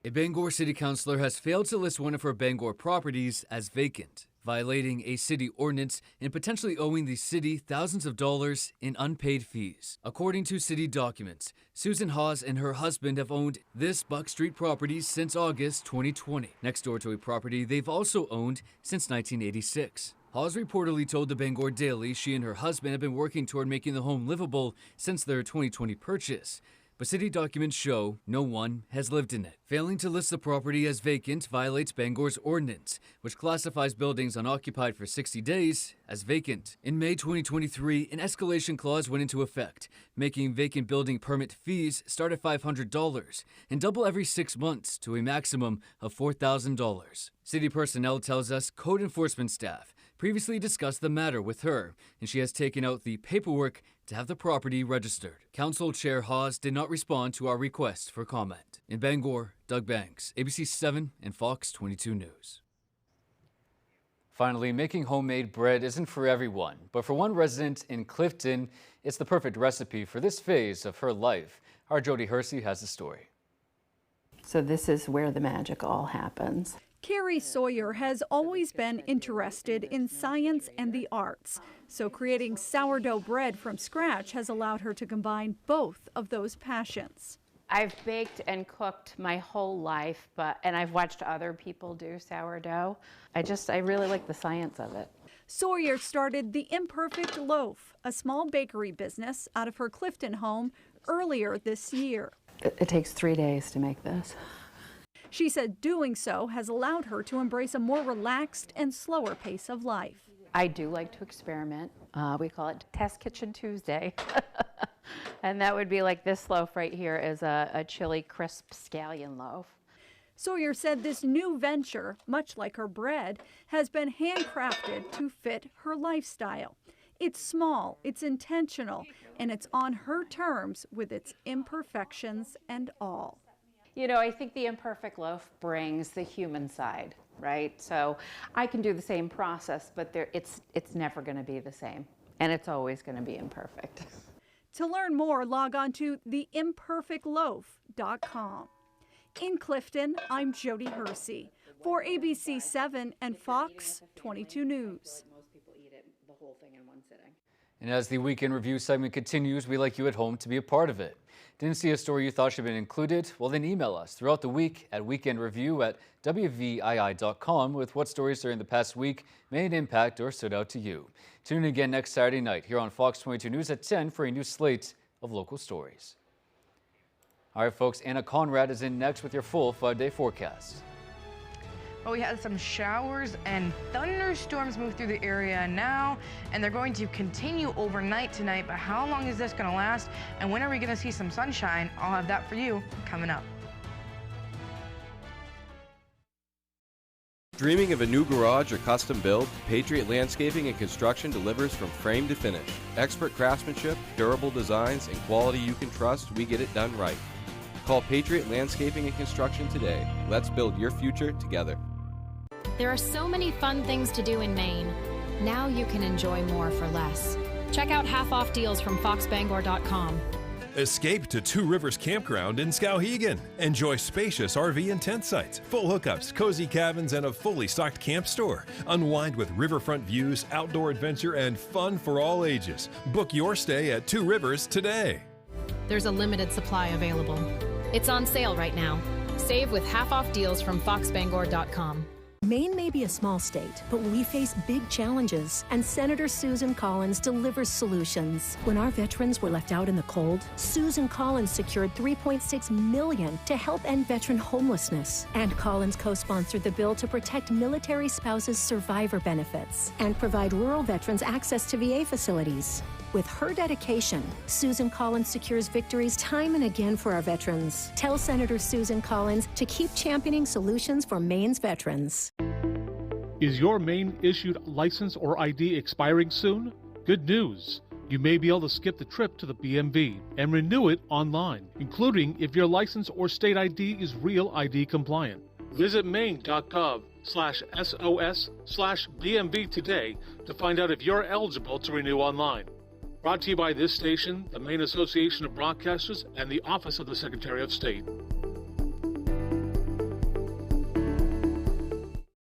A Bangor City Councilor has failed to list one of her Bangor properties as vacant, violating a city ordinance and potentially owing the city thousands of dollars in unpaid fees. According to city documents, Susan Hawes and her husband have owned this Buck Street property since August 2020, next door to a property they've also owned since 1986. Hawes reportedly told the Bangor Daily she and her husband have been working toward making the home livable since their 2020 purchase. But city documents show no one has lived in it. Failing to list the property as vacant violates Bangor's ordinance, which classifies buildings unoccupied for 60 days as vacant. In May 2023, an escalation clause went into effect, making vacant building permit fees start at $500 and double every 6 months to a maximum of $4,000. City personnel tells us code enforcement staff previously discussed the matter with her, and she has taken out the paperwork to have the property registered. Council Chair Hawes did not respond to our request for comment. In Bangor, Doug Banks, ABC 7 and Fox 22 News. Finally, making homemade bread isn't for everyone, but for one resident in Clifton, it's the perfect recipe for this phase of her life. Our Jody Hersey has the story. So this is where the magic all happens. Carrie Sawyer has always been interested in science and the arts, so creating sourdough bread from scratch has allowed her to combine both of those passions. I've baked and cooked my whole life, and I've watched other people do sourdough. I really like the science of it. Sawyer started The Imperfect Loaf, a small bakery business out of her Clifton home earlier this year. It takes 3 days to make this. She said doing so has allowed her to embrace a more relaxed and slower pace of life. I do like to experiment. We call it Test Kitchen Tuesday. And that would be like this loaf right here is a chili crisp scallion loaf. Sawyer said this new venture, much like her bread, has been handcrafted to fit her lifestyle. It's small, it's intentional, and it's on her terms with its imperfections and all. You know, I think the imperfect loaf brings the human side, right? So I can do the same process, but it's never going to be the same, and it's always going to be imperfect. To learn more, log on to theimperfectloaf.com. In Clifton, I'm Jody Hersey for ABC 7 and Fox 22 News. Most people eat it, the whole thing in one sitting. And as the Weekend Review segment continues, we'd like you at home to be a part of it. Didn't see a story you thought should have been included? Well, then email us throughout the week at weekendreview@wvii.com with what stories during the past week made an impact or stood out to you. Tune in again next Saturday night here on Fox 22 News at 10 for a new slate of local stories. All right, folks, Anna Conrad is in next with your full 5-day forecast. Well, we had some showers and thunderstorms move through the area now, and they're going to continue overnight tonight. But how long is this going to last, and when are we going to see some sunshine? I'll have that for you coming up. Dreaming of a new garage or custom build? Patriot Landscaping and Construction delivers from frame to finish. Expert craftsmanship, durable designs, and quality you can trust, we get it done right. Call Patriot Landscaping and Construction today. Let's build your future together. There are so many fun things to do in Maine. Now you can enjoy more for less. Check out half-off deals from foxbangor.com. Escape to Two Rivers Campground in Skowhegan. Enjoy spacious RV and tent sites, full hookups, cozy cabins, and a fully stocked camp store. Unwind with riverfront views, outdoor adventure, and fun for all ages. Book your stay at Two Rivers today. There's a limited supply available. It's on sale right now. Save with half-off deals from foxbangor.com. Maine may be a small state, but we face big challenges, and Senator Susan Collins delivers solutions. When our veterans were left out in the cold, Susan Collins secured $3.6 million to help end veteran homelessness. And Collins co-sponsored the bill to protect military spouses' survivor benefits and provide rural veterans access to VA facilities. With her dedication, Susan Collins secures victories time and again for our veterans. Tell Senator Susan Collins to keep championing solutions for Maine's veterans. Is your Maine issued license or ID expiring soon? Good news. You may be able to skip the trip to the BMV and renew it online, including if your license or state ID is Real ID compliant. Visit maine.gov/SOS/BMV today to find out if you're eligible to renew online. Brought to you by this station, the Maine Association of Broadcasters, and the Office of the Secretary of State.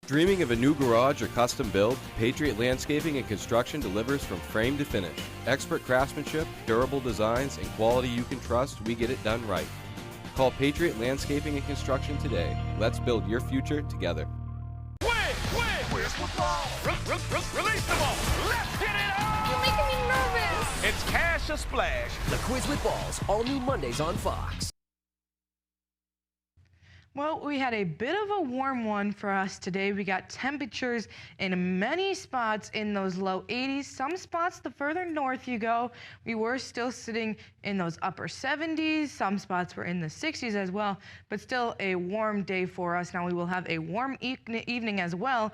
Dreaming of a new garage or custom build? Patriot Landscaping and Construction delivers from frame to finish. Expert craftsmanship, durable designs, and quality you can trust, we get it done right. Call Patriot Landscaping and Construction today. Let's build your future together. Where's football? Release the ball. Let's get it on! You're making me nervous. It's Cash or Splash. The Quiz with Balls, all new Mondays on Fox. Well, we had a bit of a warm one for us today. We got temperatures in many spots in those low 80s. Some spots, the further north you go, we were still sitting in those upper 70s. Some spots were in the 60s as well, but still a warm day for us. Now we will have a warm evening as well.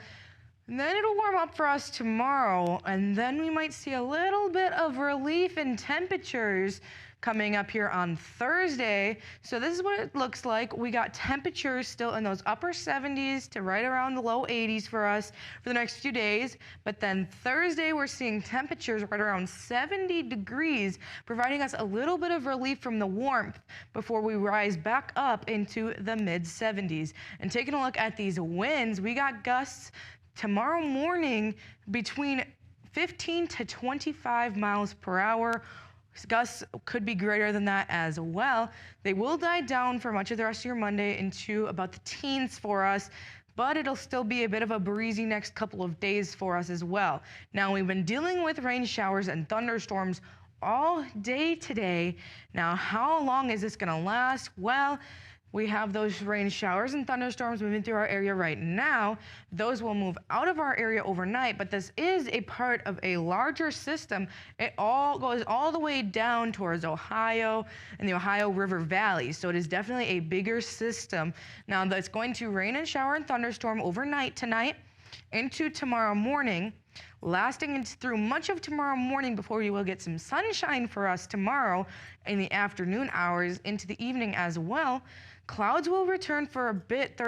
And then it'll warm up for us tomorrow, and then we might see a little bit of relief in temperatures coming up here on Thursday. So this is what it looks like. We got temperatures still in those upper 70s to right around the low 80s for us for the next few days. But then Thursday, we're seeing temperatures right around 70 degrees, providing us a little bit of relief from the warmth before we rise back up into the mid 70s. And taking a look at these winds, we got gusts tomorrow morning between 15 to 25 miles per hour. Gusts could be greater than that as well. They will die down for much of the rest of your Monday into about the teens for us, but it'll still be a bit of a breezy next couple of days for us as well. Now, we've been dealing with rain showers and thunderstorms all day today. Now, how long is this going to last? Well, we have those rain showers and thunderstorms moving through our area right now. Those will move out of our area overnight, but this is a part of a larger system. It all goes all the way down towards Ohio and the Ohio River Valley, so it is definitely a bigger system. Now, that's going to rain and shower and thunderstorm overnight tonight into tomorrow morning, lasting through much of tomorrow morning before we will get some sunshine for us tomorrow in the afternoon hours into the evening as well. Clouds will return for a bit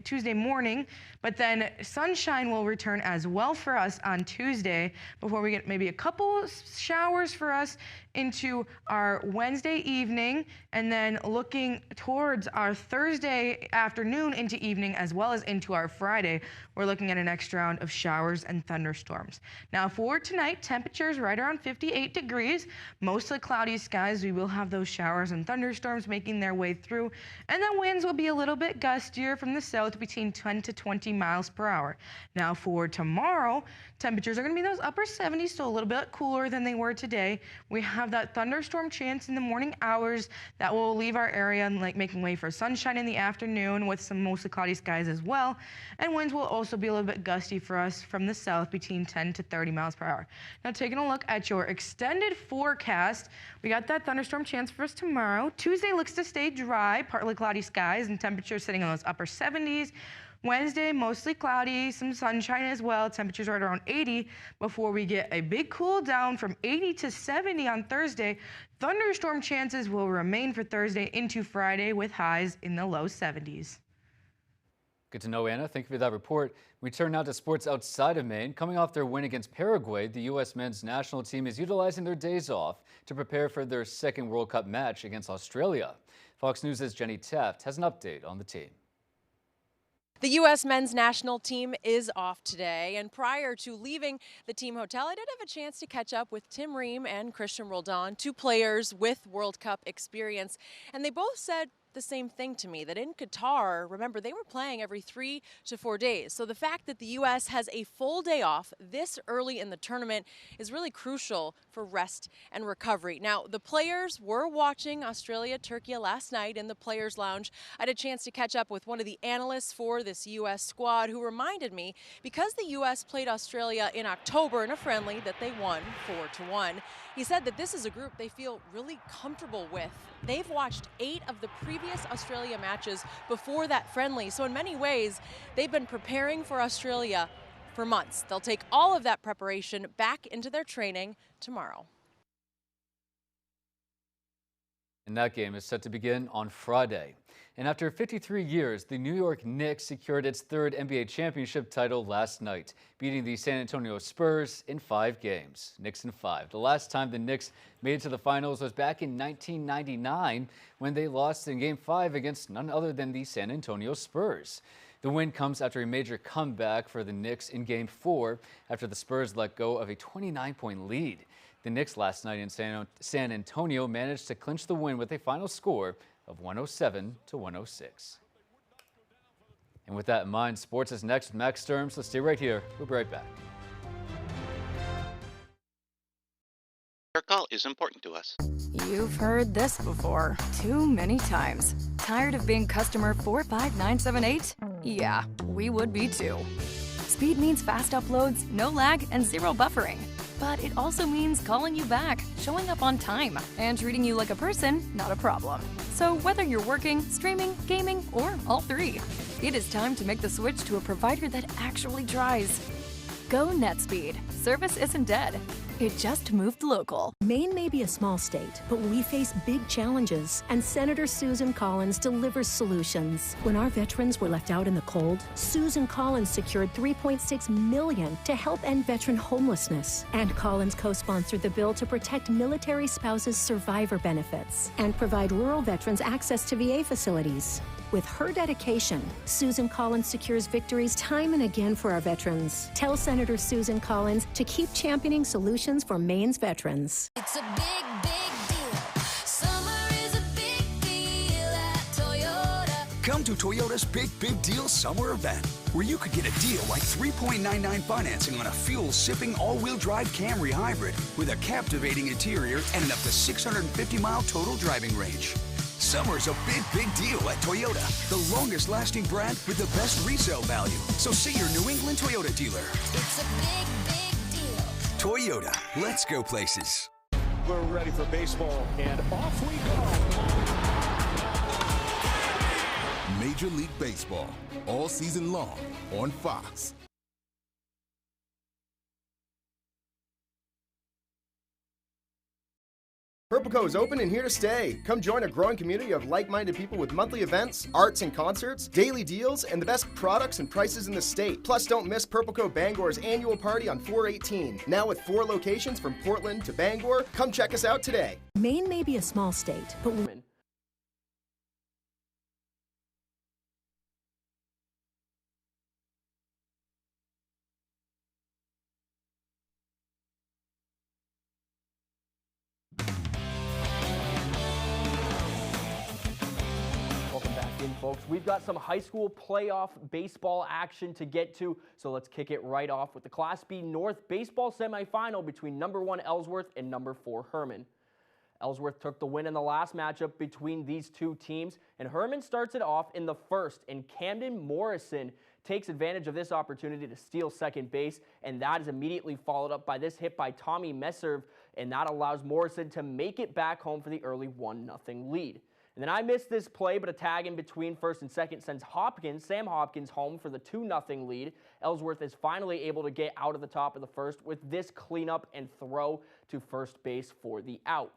Tuesday morning, but then sunshine will return as well for us on Tuesday before we get maybe a couple showers for us into our Wednesday evening, and then looking towards our Thursday afternoon into evening as well as into our Friday, we're looking at an extra round of showers and thunderstorms. Now for tonight, temperatures right around 58 degrees, mostly cloudy skies. We will have those showers and thunderstorms making their way through, and the winds will be a little bit gustier from the south between 10 to 20 miles per hour. Now for tomorrow, temperatures are going to be those upper 70s, so a little bit cooler than they were today. We have that thunderstorm chance in the morning hours that will leave our area and making way for sunshine in the afternoon with some mostly cloudy skies as well. And winds will also be a little bit gusty for us from the south between 10 to 30 miles per hour. Now taking a look at your extended forecast, we got that thunderstorm chance for us tomorrow. Tuesday looks to stay dry, partly cloudy skies and temperatures sitting in those upper 70s. Wednesday, mostly cloudy, some sunshine as well. Temperatures right around 80 before we get a big cool down from 80 to 70 on Thursday. Thunderstorm chances will remain for Thursday into Friday with highs in the low 70s. Good to know, Anna. Thank you for that report. We turn now to sports outside of Maine. Coming off their win against Paraguay, the U.S. men's national team is utilizing their days off to prepare for their second World Cup match against Australia. Fox News' Jenny Taft has an update on the team. The U.S. men's national team is off today, and prior to leaving the team hotel, I did have a chance to catch up with Tim Ream and Christian Roldan, two players with World Cup experience, and they both said the same thing to me, that in Qatar, remember, they were playing every 3 to 4 days. So the fact that the U.S. has a full day off this early in the tournament is really crucial for rest and recovery. Now, the players were watching Australia-Turkey last night in the Players' Lounge. I had a chance to catch up with one of the analysts for this U.S. squad who reminded me, because the U.S. played Australia in October in a friendly that they won 4-1, He said that this is a group they feel really comfortable with. They've watched 8 of the previous Australia matches before that friendly, so in many ways, they've been preparing for Australia for months. They'll take all of that preparation back into their training tomorrow. And that game is set to begin on Friday. And after 53 years, the New York Knicks secured its 3rd NBA championship title last night, beating the San Antonio Spurs in 5 games. Knicks in 5. The last time the Knicks made it to the finals was back in 1999 when they lost in Game 5 against none other than the San Antonio Spurs. The win comes after a major comeback for the Knicks in Game 4 after the Spurs let go of a 29-point lead. The Knicks last night in San Antonio managed to clinch the win with a final score of 107-106. And with that in mind, sports is next with Max Sturm, so stay right here. We'll be right back. Your call is important to us. You've heard this before, too many times. Tired of being customer 45978? Yeah, we would be too. Speed means fast uploads, no lag, and 0 buffering. But it also means calling you back, showing up on time, and treating you like a person, not a problem. So whether you're working, streaming, gaming, or all 3, it is time to make the switch to a provider that actually tries. Go NetSpeed. Service isn't dead. It just moved local. Maine may be a small state, but we face big challenges, and Senator Susan Collins delivers solutions. When our veterans were left out in the cold, Susan Collins secured $3.6 million to help end veteran homelessness. And Collins co-sponsored the bill to protect military spouses' survivor benefits and provide rural veterans access to VA facilities. With her dedication, Susan Collins secures victories time and again for our veterans. Tell Senator Susan Collins to keep championing solutions for Maine's veterans. It's a big, big deal. Summer is a big deal at Toyota. Come to Toyota's Big Deal Summer Event, where you could get a deal like 3.99 financing on a fuel-sipping all-wheel drive Camry hybrid with a captivating interior and an up to 650-mile total driving range. Summer's a big deal at Toyota, the longest-lasting brand with the best resale value. So see your New England Toyota dealer. It's a big deal. Toyota, let's go places. We're ready for baseball, and off we go. Major League Baseball, all season long on Fox. Purple Co is open and here to stay. Come join a growing community of like-minded people with monthly events, arts and concerts, daily deals, and the best products and prices in the state. Plus, don't miss Purple Co Bangor's annual party on 4/18. Now with 4 locations from Portland to Bangor. Come check us out today. Maine may be a small state, but folks. We've got some high school playoff baseball action to get to, so let's kick it right off with the Class B North baseball semifinal between number 1 Ellsworth and number 4 Herman. Ellsworth took the win in the last matchup between these two teams, and Herman starts it off in the first, and Camden Morrison takes advantage of this opportunity to steal second base, and that is immediately followed up by this hit by Tommy Messerv, and that allows Morrison to make it back home for the early 1-0 lead. And then I missed this play, but a tag in between first and second sends Sam Hopkins home for the 2-0 lead. Ellsworth is finally able to get out of the top of the first with this cleanup and throw to first base for the out.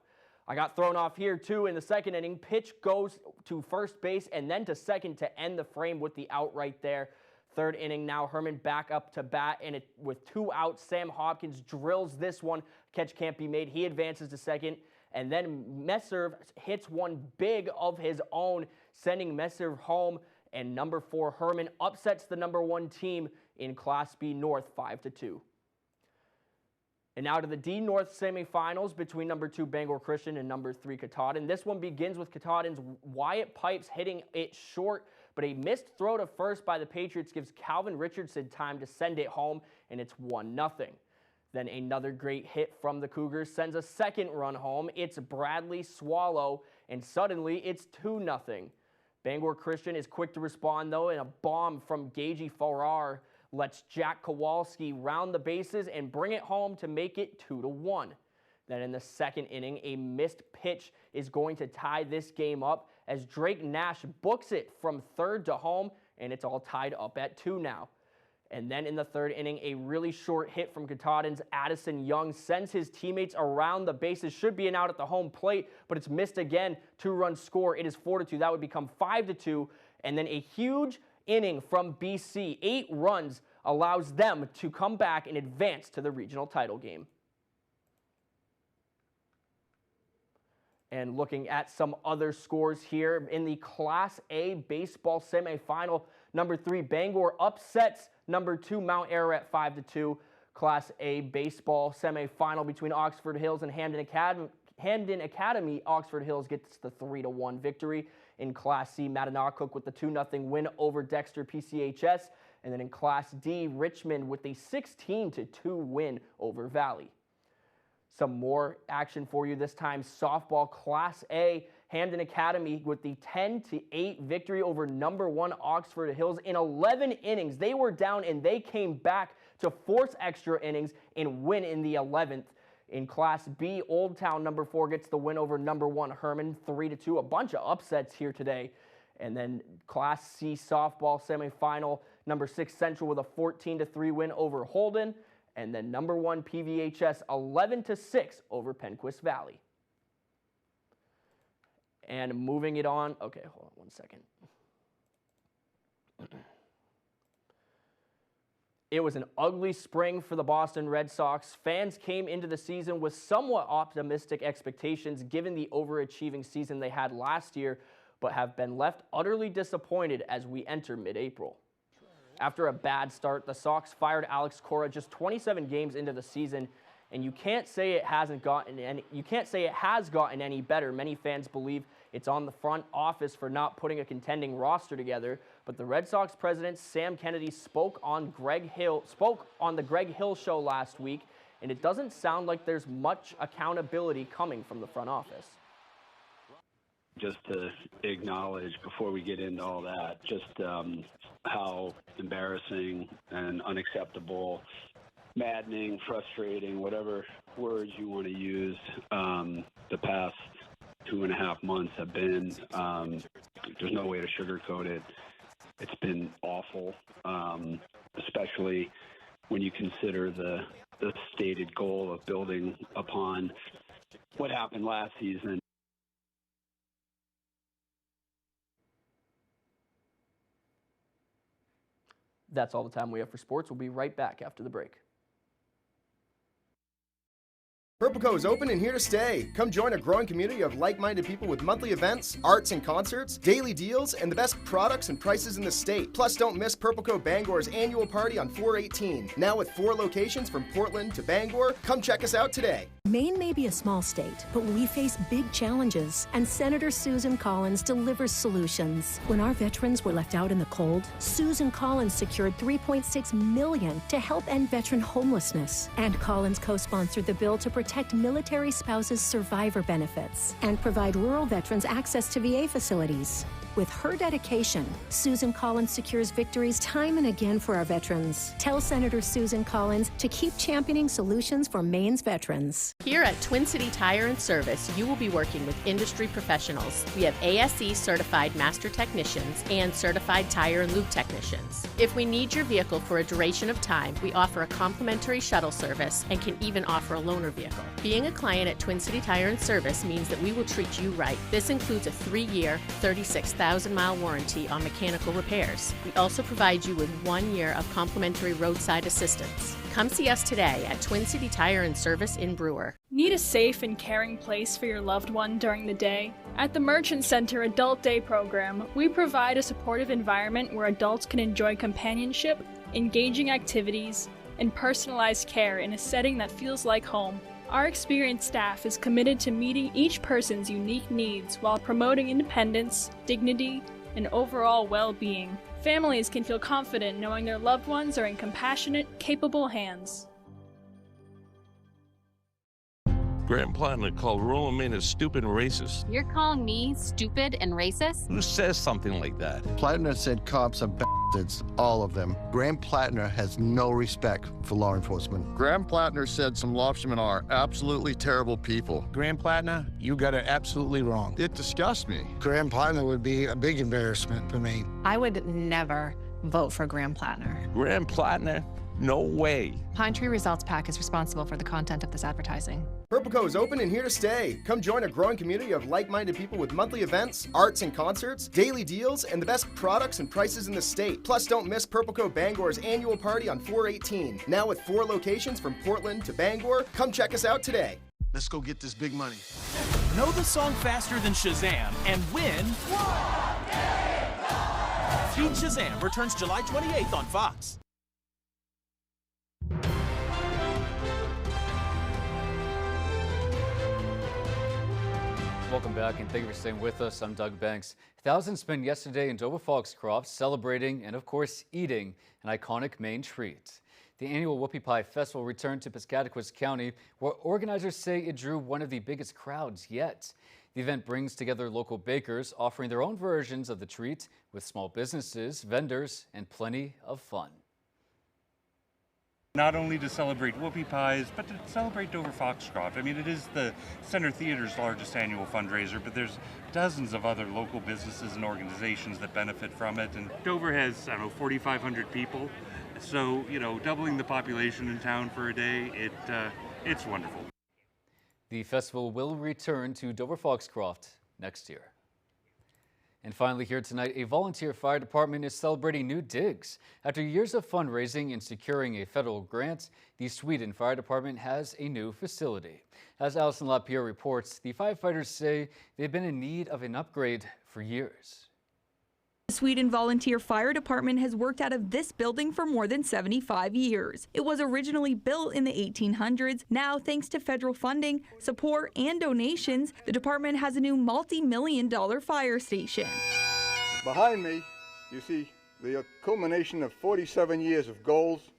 I got thrown off here too in the second inning. Pitch goes to first base and then to second to end the frame with the out right there. Third inning now, Herman back up to bat, and with 2 outs, Sam Hopkins drills this one. Catch can't be made. He advances to second. And then Messerv hits one big of his own, sending Messerv home, and number 4 Herman upsets the number 1 team in Class B North 5-2. And now to the D North semifinals between number 2 Bangor Christian and number 3 Katahdin. This one begins with Katahdin's Wyatt Pipes hitting it short, but a missed throw to first by the Patriots gives Calvin Richardson time to send it home, and it's 1-0. Then another great hit from the Cougars sends a second run home. It's Bradley Swallow, and suddenly it's 2-0. Bangor Christian is quick to respond, though, and a bomb from Gagey Farrar lets Jack Kowalski round the bases and bring it home to make it 2-1. Then in the second inning, a missed pitch is going to tie this game up as Drake Nash books it from third to home, and it's all tied up at 2 now. And then in the third inning, a really short hit from Katahdin's Addison Young sends his teammates around the bases. Should be an out at the home plate, but it's missed again. 2-run score. It is 4-2. That would become 5-2. And then a huge inning from BC. 8 runs allows them to come back and advance to the regional title game. And looking at some other scores here in the Class A baseball semifinal, number 3 Bangor upsets number 2 Mount Ararat 5-2. Class A baseball semifinal between Oxford Hills and Hamden Academy. Oxford Hills gets the 3-1 victory. In Class C, Mattanacook with the 2-0 win over Dexter PCHS. And then in Class D, Richmond with a 16-2 win over Valley. Some more action for you this time. Softball Class A, Hamden Academy with the 10-8 victory over number 1 Oxford Hills. In 11 innings, they were down and they came back to force extra innings and win in the 11th. In Class B, Old Town number 4 gets the win over number 1 Herman 3-2. A bunch of upsets here today. And then Class C softball semifinal, number 6 Central with a 14-3 win over Holden. And then number 1 PVHS 11-6 over Penquist Valley. And moving it on, okay, hold on one second. It was an ugly spring for the Boston Red Sox. Fans came into the season with somewhat optimistic expectations given the overachieving season they had last year, but have been left utterly disappointed as we enter mid-April. After a bad start, the Sox fired Alex Cora just 27 games into the season, and you can't say it has gotten any better. Many fans believe it's on the front office for not putting a contending roster together, but the Red Sox president Sam Kennedy spoke on the Greg Hill show last week, and it doesn't sound like there's much accountability coming from the front office. Just to acknowledge before we get into all that, just how embarrassing and unacceptable, maddening, frustrating, whatever words you want to use, the past 2.5 months have been. There's no way to sugarcoat it. It's been awful, especially when you consider the stated goal of building upon what happened last season. That's all the time we have for sports. We'll be right back after the break. Purple Co is open and here to stay. Come join a growing community of like-minded people with monthly events, arts and concerts, daily deals, and the best products and prices in the state. Plus, don't miss Purple Co Bangor's annual party on 4/18. Now with 4 locations from Portland to Bangor. Come check us out today. Maine may be a small state, but we face big challenges, and Senator Susan Collins delivers solutions. When our veterans were left out in the cold, Susan Collins secured $3.6 million to help end veteran homelessness. And Collins co-sponsored the bill to protect military spouses' survivor benefits and provide rural veterans access to VA facilities. With her dedication, Susan Collins secures victories time and again for our veterans. Tell Senator Susan Collins to keep championing solutions for Maine's veterans. Here at Twin City Tire and Service, you will be working with industry professionals. We have ASE certified master technicians and certified tire and lube technicians. If we need your vehicle for a duration of time, we offer a complimentary shuttle service and can even offer a loaner vehicle. Being a client at Twin City Tire and Service means that we will treat you right. This includes a 3-year, 36,000-mile warranty on mechanical repairs. We also provide you with 1 year of complimentary roadside assistance. Come see us today at Twin City Tire and Service in Brewer. Need a safe and caring place for your loved one during the day? At the Merchant Center Adult Day program, we provide a supportive environment where adults can enjoy companionship, engaging activities, and personalized care in a setting that feels like home. Our experienced staff is committed to meeting each person's unique needs while promoting independence, dignity, and overall well-being. Families can feel confident knowing their loved ones are in compassionate, capable hands. Graham Platinum called rural Maine a stupid and racist. You're calling me stupid and racist? Who says something like that? Plattner said cops are bastards, all of them. Graham Plattner has no respect for law enforcement. Graham Plattner said some lobstermen are absolutely terrible people. Graham Plattner, you got it absolutely wrong. It disgusts me. Graham Plattner would be a big embarrassment for me. I would never vote for Graham Plattner. Graham Plattner? No way. Pine Tree Results PAC is responsible for the content of this advertising. Purple Co is open and here to stay. Come join a growing community of like-minded people with monthly events, arts and concerts, daily deals, and the best products and prices in the state. Plus, don't miss Purple Co Bangor's annual party on 4/18. Now with 4 locations from Portland to Bangor. Come check us out today. Let's go get this big money. Know the song faster than Shazam and win. Feed Shazam returns July 28th on Fox. Welcome back and thank you for staying with us. I'm Doug Banks. Thousands spent yesterday in Dover Foxcroft celebrating and, of course, eating an iconic Maine treat. The annual Whoopie Pie Festival returned to Piscataquis County, where organizers say it drew one of the biggest crowds yet. The event brings together local bakers offering their own versions of the treat with small businesses, vendors, and plenty of fun. Not only to celebrate whoopie pies, but to celebrate Dover Foxcroft. I mean, it is the Center Theater's largest annual fundraiser, but there's dozens of other local businesses and organizations that benefit from it. And Dover has, 4,500 people. So, doubling the population in town for a day, it's wonderful. The festival will return to Dover Foxcroft next year. And finally here tonight, a volunteer fire department is celebrating new digs. After years of fundraising and securing a federal grant, the Sweden Fire Department has a new facility. As Allison LaPierre reports, the firefighters say they've been in need of an upgrade for years. The Sweden Volunteer Fire Department has worked out of this building for more than 75 years. It was originally built in the 1800s. Now, thanks to federal funding, support, and donations, the department has a new multi-million-dollar fire station. Behind me, you see the culmination of 47 years of goals,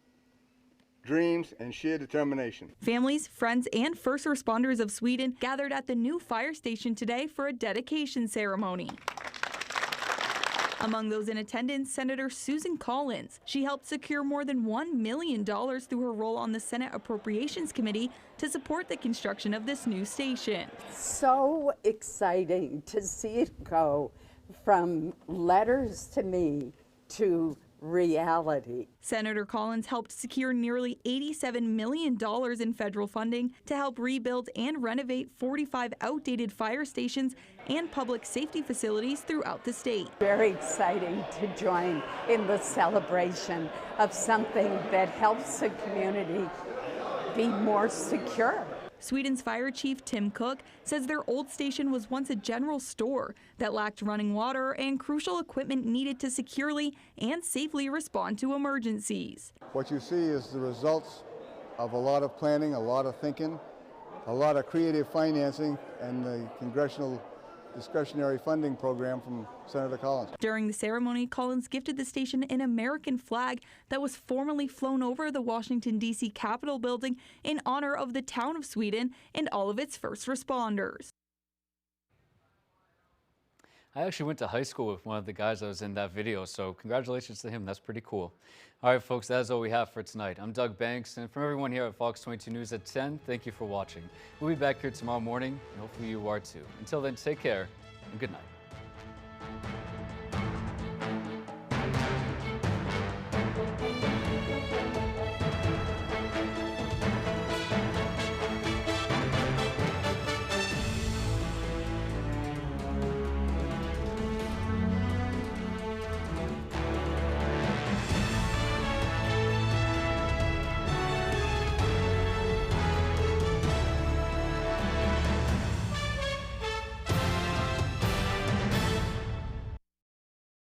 dreams, and sheer determination. Families, friends, and first responders of Sweden gathered at the new fire station today for a dedication ceremony. Among those in attendance, Senator Susan Collins. She helped secure more than $1 million through her role on the Senate Appropriations Committee to support the construction of this new station. So exciting to see it go from letters to me to reality. Senator Collins helped secure nearly $87 million in federal funding to help rebuild and renovate 45 outdated fire stations and public safety facilities throughout the state. Very exciting to join in the celebration of something that helps the community be more secure. Sweden's fire chief Tim Cook says their old station was once a general store that lacked running water and crucial equipment needed to securely and safely respond to emergencies. What you see is the results of a lot of planning, a lot of thinking, a lot of creative financing, and the congressional discretionary funding program from Senator Collins. During the ceremony, Collins gifted the station an American flag that was formally flown over the Washington, D.C. Capitol building in honor of the town of Sweden and all of its first responders. I actually went to high school with one of the guys that was in that video, so congratulations to him. That's pretty cool. All right, folks, that's all we have for tonight. I'm Doug Banks, and from everyone here at Fox 22 News at 10, thank you for watching. We'll be back here tomorrow morning, and hopefully you are too. Until then, take care, and good night.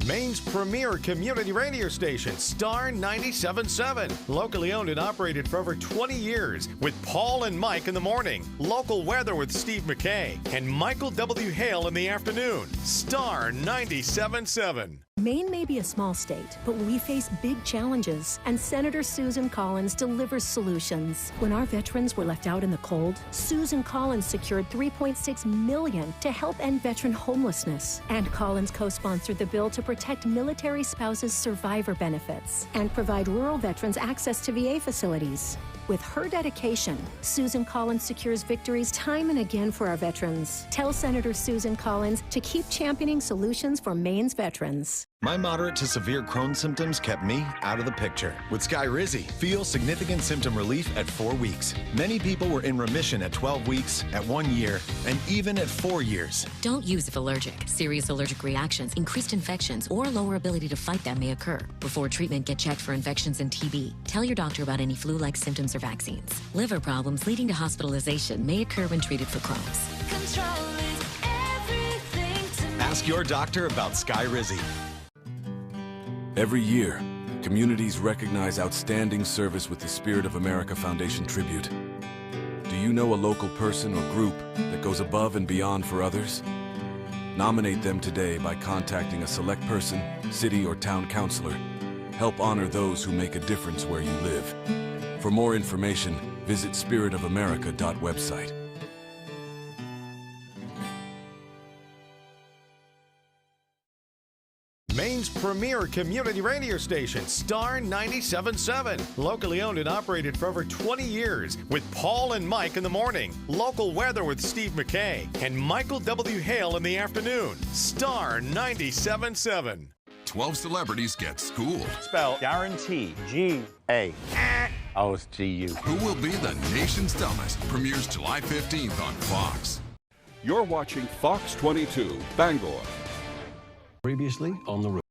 Maine's premier community radio station, Star 97.7. Locally owned and operated for over 20 years with Paul and Mike in the morning, local weather with Steve McKay, and Michael W. Hale in the afternoon. Star 97.7. Maine may be a small state, but we face big challenges, and Senator Susan Collins delivers solutions. When our veterans were left out in the cold, Susan Collins secured $3.6 million to help end veteran homelessness. And Collins co-sponsored the bill to protect military spouses' survivor benefits and provide rural veterans access to VA facilities. With her dedication, Susan Collins secures victories time and again for our veterans. Tell Senator Susan Collins to keep championing solutions for Maine's veterans. My moderate to severe Crohn's symptoms kept me out of the picture. With Skyrizi, feel significant symptom relief at 4 weeks. Many people were in remission at 12 weeks, at 1 year, and even at 4 years. Don't use if allergic. Serious allergic reactions, increased infections, or lower ability to fight them may occur. Before treatment, get checked for infections and TB. Tell your doctor about any flu-like symptoms or vaccines. Liver problems leading to hospitalization may occur when treated for Crohn's. Control is everything to me. Ask your doctor about Skyrizi. Every year, communities recognize outstanding service with the Spirit of America Foundation tribute. Do you know a local person or group that goes above and beyond for others? Nominate them today by contacting a select person, city, or town councilor. Help honor those who make a difference where you live. For more information, visit spiritofamerica.website. Maine's premier community radio station, Star 97.7. Locally owned and operated for over 20 years. With Paul and Mike in the morning. Local weather with Steve McKay. And Michael W. Hale in the afternoon. Star 97.7. 12 celebrities get schooled. Spell guarantee. G-A. Oh, it's G-U. Who will be the nation's dumbest? Premieres July 15th on Fox. You're watching Fox 22, Bangor. Previously on the road.